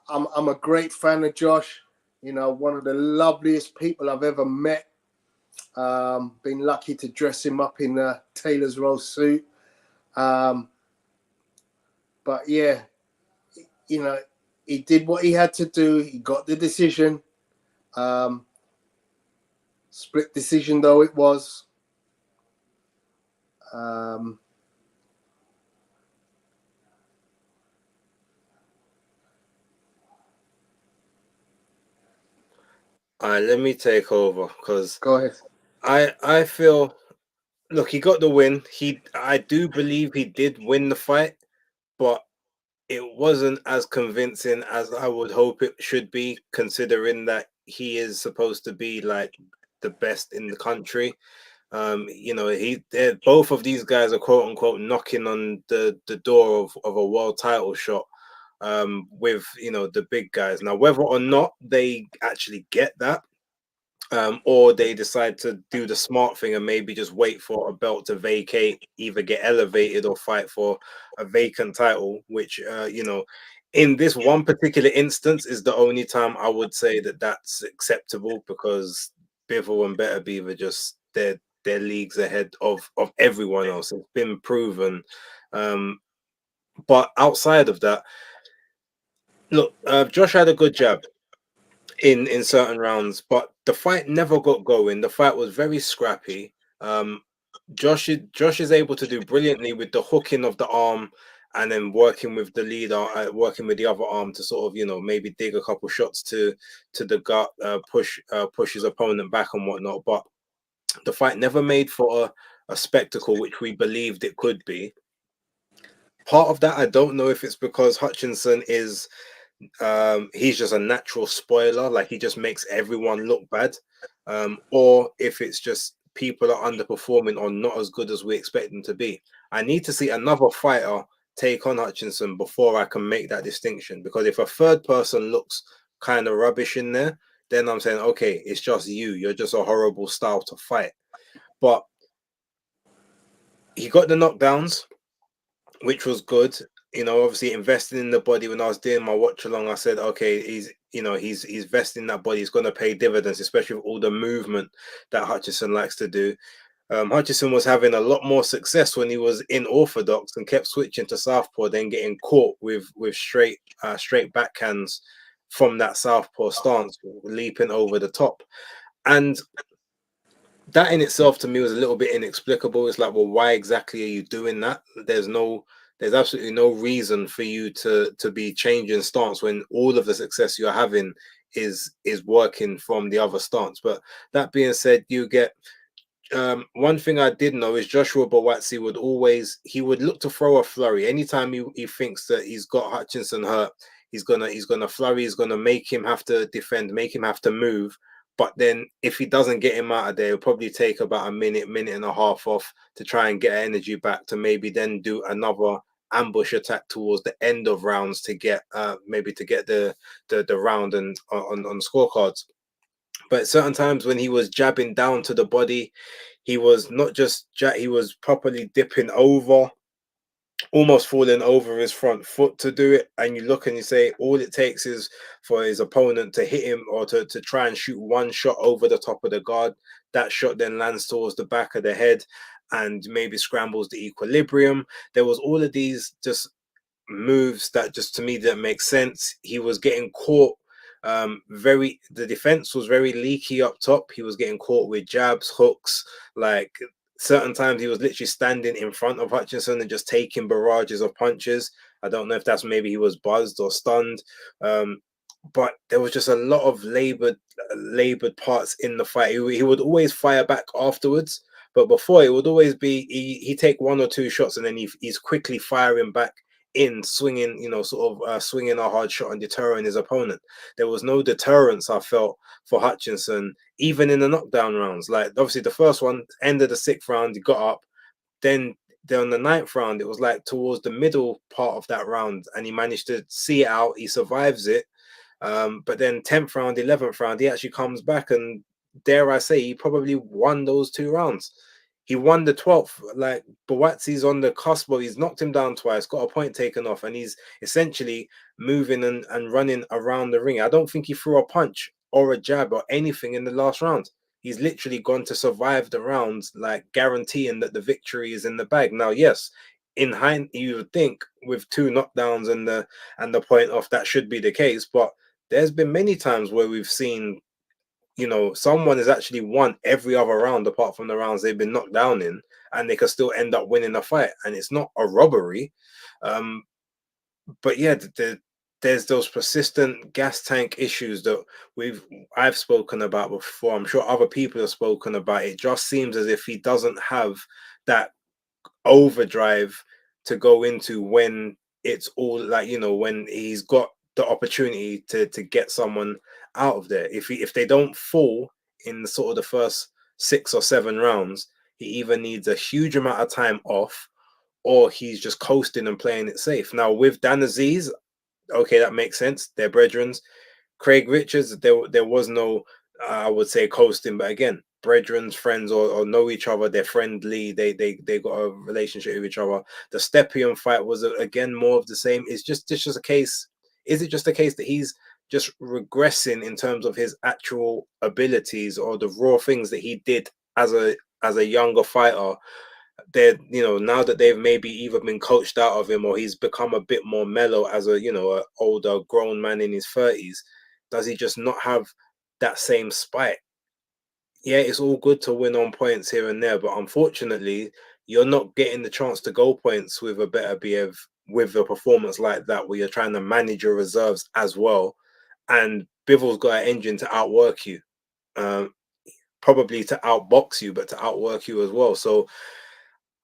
I'm a great fan of Josh. One of the loveliest people I've ever met. Been lucky to dress him up in a Taylor's Roll suit. But yeah, he did what he had to do. He got the decision. Split decision though it was. All right, let me take over because Go ahead. I feel, look, he got the win. I do believe he did win the fight, but it wasn't as convincing as I would hope it should be, considering that he is supposed to be like the best in the country. Both of these guys are quote unquote knocking on the door of a world title shot with the big guys. Now, whether or not they actually get that, or they decide to do the smart thing and maybe just wait for a belt to vacate, either get elevated or fight for a vacant title, which in this one particular instance is the only time I would say that that's acceptable, because Bivol and Better Beaver just they're leagues ahead of everyone else. It's been proven. But outside of that, Look, Josh had a good jab in certain rounds, but the fight never got going. The fight was very scrappy. Um, Josh is able to do brilliantly with the hooking of the arm, and then working with the leader, working with the other arm to sort of maybe dig a couple shots to the gut, push his opponent back and whatnot. But the fight never made for a spectacle, which we believed it could be. Part of that, I don't know if it's because Hutchinson is he's just a natural spoiler, like he just makes everyone look bad, or if it's just people are underperforming or not as good as we expect them to be. I need to see another fighter take on Hutchinson before I can make that distinction, because if a third person looks kind of rubbish in there, then I'm saying, okay, it's just you're just a horrible style to fight. But he got the knockdowns, which was good. Obviously investing in the body. When I was doing my watch along, I said, okay, he's vesting that body. He's going to pay dividends, especially with all the movement that Hutchinson likes to do. Hutchinson was having a lot more success when he was in orthodox and kept switching to southpaw, then getting caught with straight backhands from that southpaw stance, leaping over the top. And that in itself to me was a little bit inexplicable. It's like, well, why exactly are you doing that? There's absolutely no reason for you to be changing stance when all of the success you're having is working from the other stance. But that being said, you get one thing I did know is Joshua Buatsi would look to throw a flurry anytime he thinks that he's got Hutchinson hurt. He's gonna flurry. He's gonna make him have to defend, make him have to move. But then if he doesn't get him out of there, it'll probably take about a minute and a half off to try and get energy back to maybe then do another ambush attack towards the end of rounds to get maybe to get the round and on scorecards. But certain times when he was jabbing down to the body, he was not just he was properly dipping over, almost falling over his front foot to do it. And you look and you say, all it takes is for his opponent to hit him or to try and shoot one shot over the top of the guard. That shot then lands towards the back of the head and maybe scrambles the equilibrium. There was all of these just moves that just to me didn't make sense. He was getting caught the defense was very leaky up top. He was getting caught with jabs, hooks, like certain times he was literally standing in front of Hutchinson and just taking barrages of punches. I don't know if that's maybe he was buzzed or stunned. But there was just a lot of labored parts in the fight. He would always fire back afterwards, but before it would always be he take one or two shots and then he's quickly firing back in, swinging, swinging a hard shot and deterring his opponent. There was no deterrence, I felt, for Hutchinson, even in the knockdown rounds. Like obviously the first one, end of the sixth round, he got up. Then on the ninth round, it was like towards the middle part of that round, and he managed to see it out. He survives it. But then 10th round, 11th round, he actually comes back and dare I say, he probably won those two rounds. He won the 12th. Like Buatsi's on the cusp, but he's knocked him down twice, got a point taken off, and he's essentially moving and running around the ring. I don't think he threw a punch or a jab or anything in the last round. He's literally gone to survive the rounds, like guaranteeing that the victory is in the bag. Now, yes, in hindsight, you would think with two knockdowns and the point off, that should be the case. But there's been many times where we've seen, someone has actually won every other round apart from the rounds they've been knocked down in, and they can still end up winning a fight, and it's not a robbery. But yeah, there's those persistent gas tank issues that I've spoken about before. I'm sure other people have spoken about. It just seems as if he doesn't have that overdrive to go into when it's all like, when he's got the opportunity to get someone out of there. If they don't fall in the sort of the first 6 or 7 rounds, he either needs a huge amount of time off or he's just coasting and playing it safe. Now with Dan Aziz, okay, that makes sense. They're brethren. Craig Richards, there was no, I would say, coasting, but again, brethren's friends or know each other. They're friendly. They got a relationship with each other. The Stepien fight was again more of the same. It's just a case. Is it just a case that he's just regressing in terms of his actual abilities or the raw things that he did as a younger fighter they're, now that they've maybe either been coached out of him or he's become a bit more mellow as a, a older grown man in his 30s, does he just not have that same spite? Yeah, it's all good to win on points here and there, but unfortunately, you're not getting the chance to go points with a better BF, with a performance like that, where you're trying to manage your reserves as well. And Bivell's got an engine to outwork you, um, probably to outbox you, but to outwork you as well. So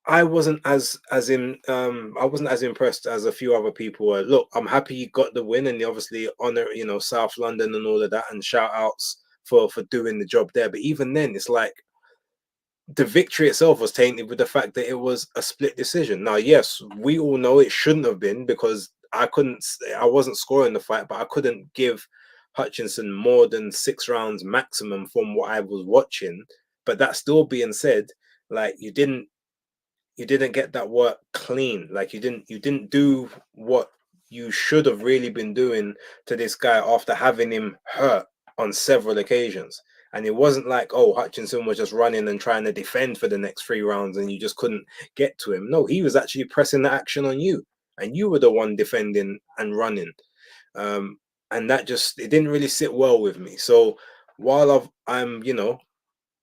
I wasn't I wasn't as impressed as a few other people were. Look, I'm happy you got the win, and you obviously honor, South London and all of that, and shout outs for doing the job there. But even then, it's like the victory itself was tainted with the fact that it was a split decision. Now, yes, we all know it shouldn't have been, because I wasn't scoring the fight, but I couldn't give Hutchinson more than 6 rounds maximum from what I was watching. But that still being said, like, you didn't get that work clean. Like, you didn't do what you should have really been doing to this guy after having him hurt on several occasions. And it wasn't like, oh, Hutchinson was just running and trying to defend for the next 3 rounds and you just couldn't get to him. No, he was actually pressing the action on you, and you were the one defending and running. Um, and that just, it didn't really sit well with me. So while I'm,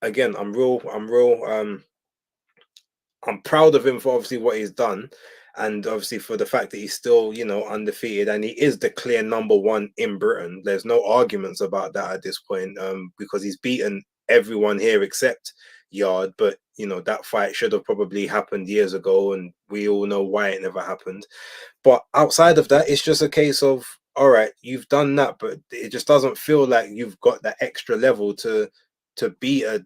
again, I'm proud of him for obviously what he's done, and obviously for the fact that he's still, undefeated, and he is the clear number one in Britain. There's no arguments about that at this point, because he's beaten everyone here except Yard. But that fight should have probably happened years ago, and we all know why it never happened. But outside of that, it's just a case of, all right, you've done that, but it just doesn't feel like you've got that extra level to be a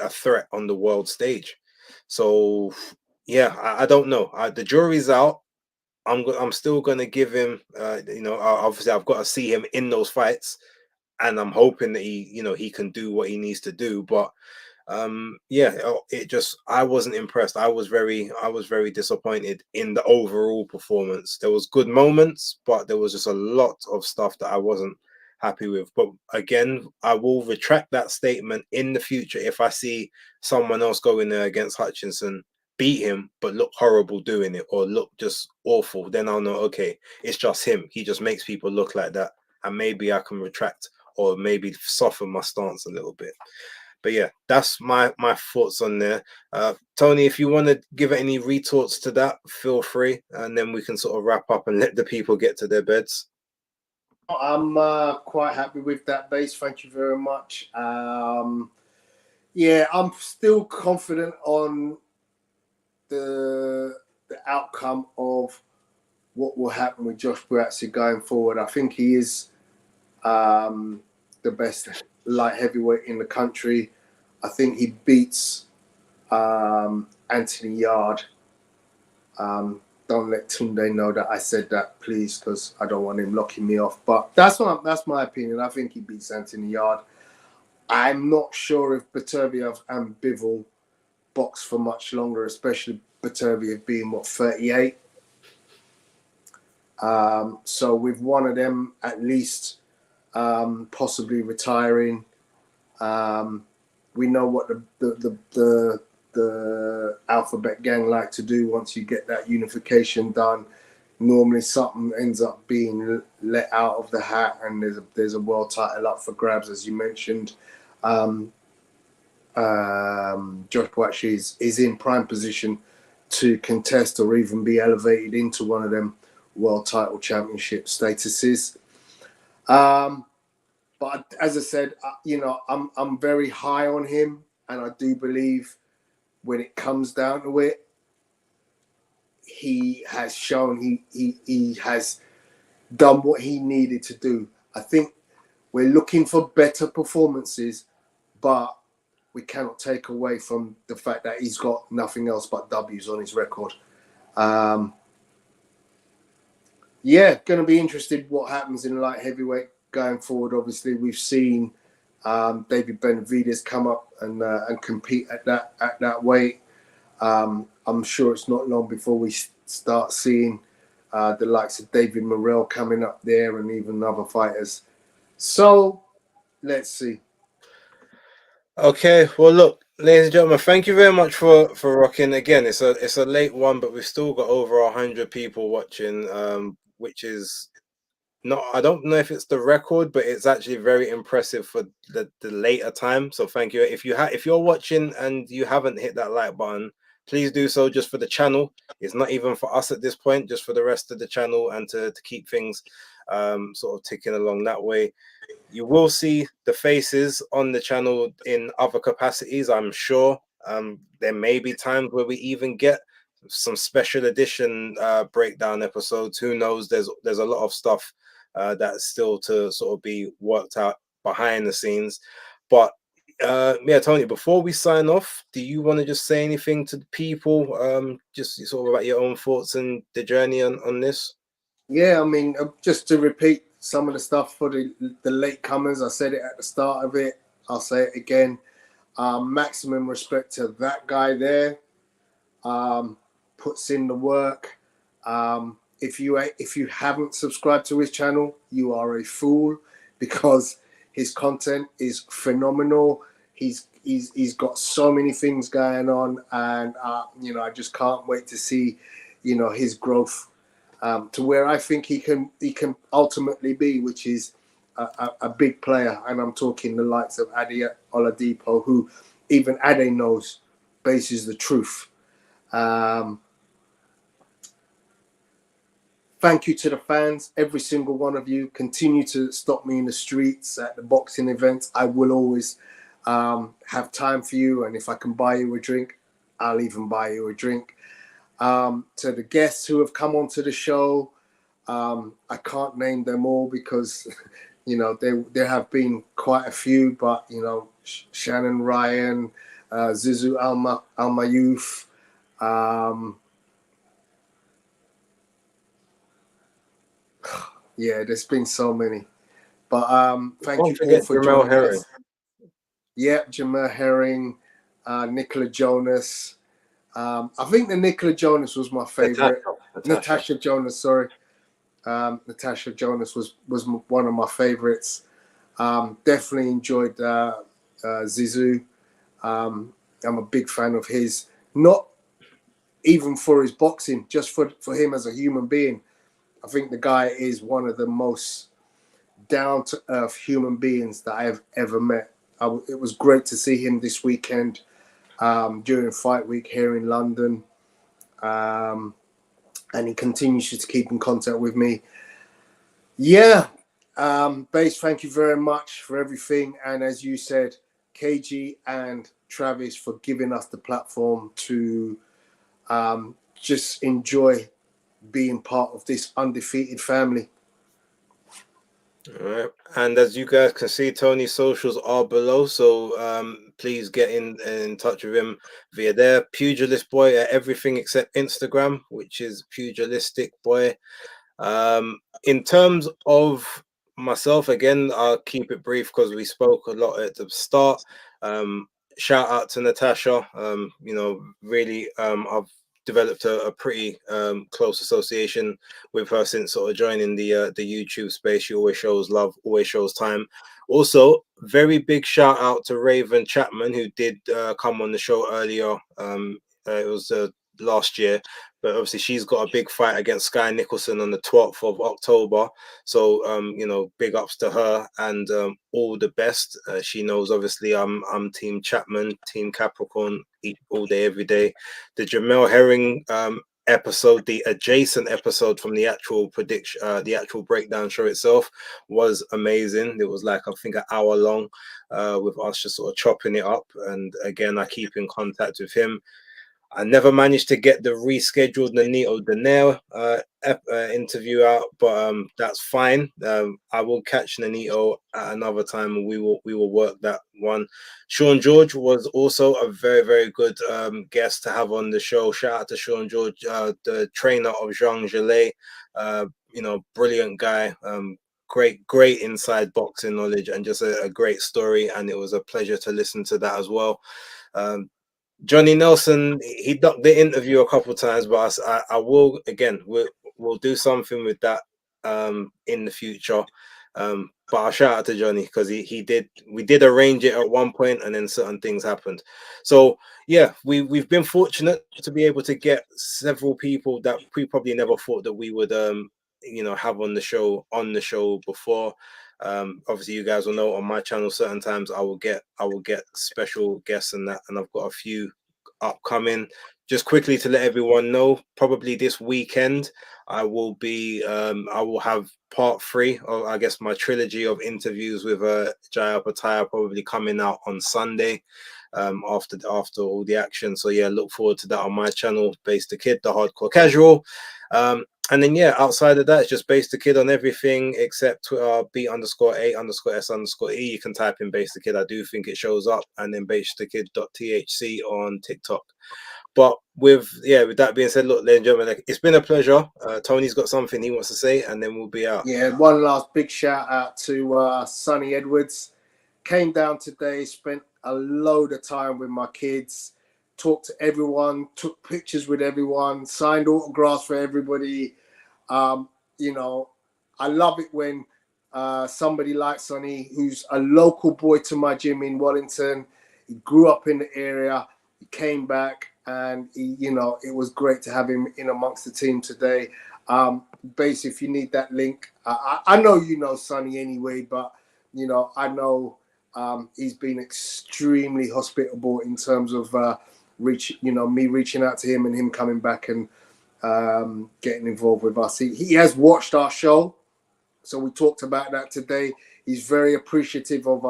threat on the world stage. So yeah, I don't know. The jury's out. I'm still gonna give him. Obviously I've got to see him in those fights, and I'm hoping that he can do what he needs to do. But yeah, it just, I wasn't impressed. I was very disappointed in the overall performance. There was good moments, but there was just a lot of stuff that I wasn't happy with. But again, I will retract that statement in the future if I see someone else go in there against Hutchinson, beat him, but look horrible doing it, or look just awful. Then I'll know, okay, it's just him. He just makes people look like that, and maybe I can retract or maybe soften my stance a little bit. But yeah, that's my thoughts on there. Tony, if you want to give any retorts to that, feel free, and then we can sort of wrap up and let the people get to their beds. I'm quite happy with that, Base. Thank you very much. Yeah, I'm still confident on the outcome of what will happen with Josh Buatsi going forward. I think he is the best light heavyweight in the country. I think he beats Anthony Yard. Don't let Tunde know that I said that, please, because I don't want him locking me off. But that's my opinion. I think he beats Anthony Yard. I'm not sure if Beterbiev and Bivol box for much longer, especially Beterbiev being 38. So with one of them at least possibly retiring, we know what the Alphabet Gang like to do once you get that unification done. Normally something ends up being let out of the hat, and there's a world title up for grabs, as you mentioned. Josh Buatsi is in prime position to contest or even be elevated into one of them world title championship statuses. But as I said, I'm very high on him, and I do believe when it comes down to it, he has shown he has done what he needed to do. I think we're looking for better performances, but we cannot take away from the fact that he's got nothing else but W's on his record. Yeah, going to be interested what happens in light heavyweight going forward. Obviously, we've seen David Benavidez come up and compete at that weight. I'm sure it's not long before we start seeing the likes of David Morrell coming up there, and even other fighters. So let's see. Okay, well, look, Ladies and gentlemen, thank you very much for rocking. Again, it's a late one, but we've still got over 100 people watching, which is not, I don't know if it's the record, but it's actually very impressive for the later time. So thank you. If you're watching and you haven't hit that like button, please do so, just for the channel. It's not even for us at this point, just for the rest of the channel, and to keep things sort of ticking along that way. You will see the faces on the channel in other capacities, I'm sure. There may be times where we even get some special edition breakdown episodes. Who knows? There's a lot of stuff that's still to sort of be worked out behind the scenes. But yeah, Tony, before we sign off, do you want to just say anything to the people? Just sort of about your own thoughts and the journey on this? Yeah, I mean, just to repeat some of the stuff for the latecomers, I said it at the start of it. I'll say it again. Maximum respect to that guy there. Puts in the work. If you haven't subscribed to his channel, you are a fool, because his content is phenomenal. He's got so many things going on, and I just can't wait to see his growth to where I think he can ultimately be, which is a big player. And I'm talking the likes of Ade Oladipo, who even Ade knows Base is the truth. Thank you to the fans, every single one of you. Continue to stop me in the streets at the boxing events. I will always have time for you, and if I can buy you a drink, I'll even buy you a drink. To the guests who have come onto the show, I can't name them all because there have been quite a few, but Shannon Ryan, Zizu Almayuf, yeah, there's been so many. But thank Don't you all forget for Jamel joining Herring. us. Yeah, Jamel Herring, Nicola Jonas. I think the Nicola Jonas was my favorite. Natasha Jonas, sorry. Natasha Jonas was one of my favorites. Definitely enjoyed Zizou. I'm a big fan of his. Not even for his boxing, just for him as a human being. I think the guy is one of the most down-to-earth human beings that I have ever met. It was great to see him this weekend during fight week here in London. And he continues to keep in contact with me. Yeah, Base, thank you very much for everything. And as you said, KG and Travis for giving us the platform to just enjoy being part of this undefeated family. All right. And as you guys can see, Tony's socials are below, so please get in touch with him via there. Pugilistboy at everything except Instagram, which is Pugilistboy. In terms of myself, again, I'll keep it brief because we spoke a lot at the start. Shout out to Natasha. Really, I've developed a pretty close association with her since sort of joining the YouTube space. She always shows love, always shows time. Also, very big shout out to Raven Chapman, who did come on the show earlier. It was last year, but obviously she's got a big fight against Sky Nicholson on the 12th of October. So big ups to her, and all the best. She knows obviously I'm Team Chapman, Team Capricorn, all day every day. The Jamel Herring episode, the adjacent episode from the actual prediction, the actual breakdown show itself, was amazing. It was like, I think, an hour long, with us just sort of chopping it up. And again, I keep in contact with him. I never managed to get the rescheduled Nanito Danair interview out, but that's fine. I will catch Nanito at another time, and we will work that one. Sean George was also a very, very good guest to have on the show. Shout out to Sean George, the trainer of Jean Gelet. Brilliant guy. Great inside boxing knowledge, and just a great story. And it was a pleasure to listen to that as well. Johnny Nelson, he ducked the interview a couple of times, but I will again. We'll do something with that in the future. but I'll shout out to Johnny because we did arrange it at one point, and then certain things happened. So yeah, we've been fortunate to be able to get several people that we probably never thought that we would have on the show before. Obviously you guys will know on my channel certain times I will get special guests and that, and I've got a few upcoming. Just quickly to let everyone know, probably this weekend I will have part 3 of, I guess, my trilogy of interviews with Jaya Pattaya, probably coming out on Sunday, after all the action. So yeah, look forward to that on my channel, BaseDaKID, the hardcore casual. And then yeah, outside of that, it's just BaseDaKID on everything except Twitter, B_A__S_E. You can type in BaseDaKID. I do think it shows up, and then BaseDaKID.thc on TikTok. But with that being said, look, ladies and gentlemen, it's been a pleasure. Tony's got something he wants to say, and then we'll be out. Yeah, one last big shout out to Sonny Edwards. Came down today, spent a load of time with my kids, talked to everyone, took pictures with everyone, signed autographs for everybody. You know, I love it when somebody like Sonny, who's a local boy to my gym in Warrington, he grew up in the area, he came back, and it was great to have him in amongst the team today. Base, if you need that link, I know you know Sonny anyway, but I know he's been extremely hospitable in terms of me reaching out to him and him coming back and getting involved with us. He has watched our show, so we talked about that today. He's very appreciative of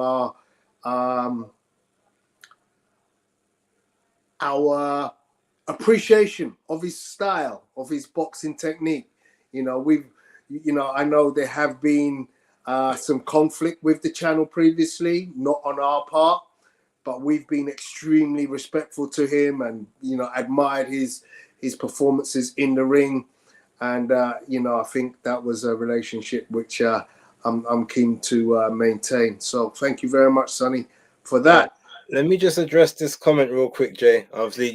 our appreciation of his style, of his boxing technique. I know there have been some conflict with the channel previously, not on our part, but we've been extremely respectful to him and admired his performances in the ring, and I think that was a relationship which I'm keen to maintain. So thank you very much, Sonny, for that. Let me just address this comment real quick, Jay. Obviously,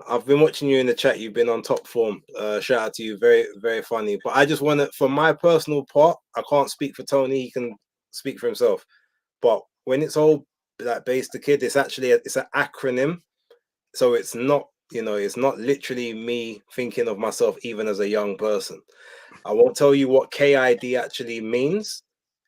I've been watching you in the chat. You've been on top form. Shout out to you. Very, very funny. But I just want to, for my personal part, I can't speak for Tony. He can speak for himself. But when it's all like BaseDaKID, it's an acronym. So it's not, it's not literally me thinking of myself even as a young person. I won't tell you what KID actually means.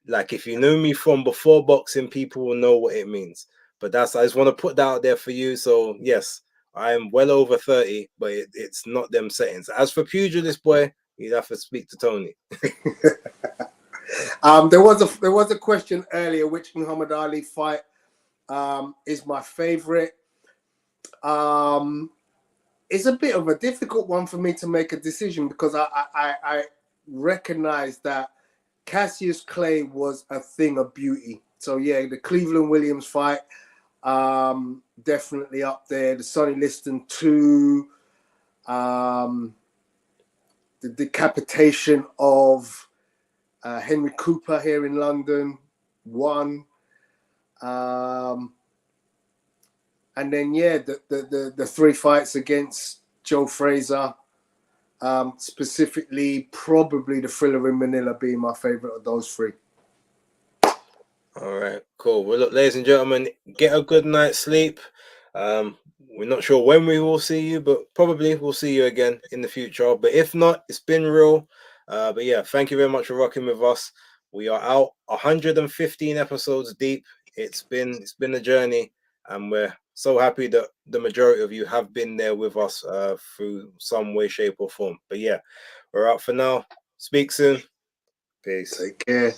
Like, if you know me from before boxing, people will know what it means. But I just want to put that out there for you. So yes, I'm well over 30, but it's not them settings. As for Pugilistboy, you'd have to speak to Tony. There was a question earlier, which Muhammad Ali fight is my favorite. It's a bit of a difficult one for me to make a decision because I recognize that Cassius Clay was a thing of beauty. So yeah, the Cleveland Williams fight, definitely up there. The Sonny Liston 2, the decapitation of Henry Cooper here in London, 1. And then the 3 fights against Joe Frazier. Specifically, probably the Thriller in Manila being my favorite of those 3. All right, cool. Well, look, ladies and gentlemen, get a good night's sleep. We're not sure when we will see you, but probably we'll see you again in the future. But if not, it's been real. But yeah, thank you very much for rocking with us. We are out 115 episodes deep. It's been a journey, and we're so happy that the majority of you have been there with us through some way, shape, or form. But yeah, we're out for now. Speak soon. Peace. Take care.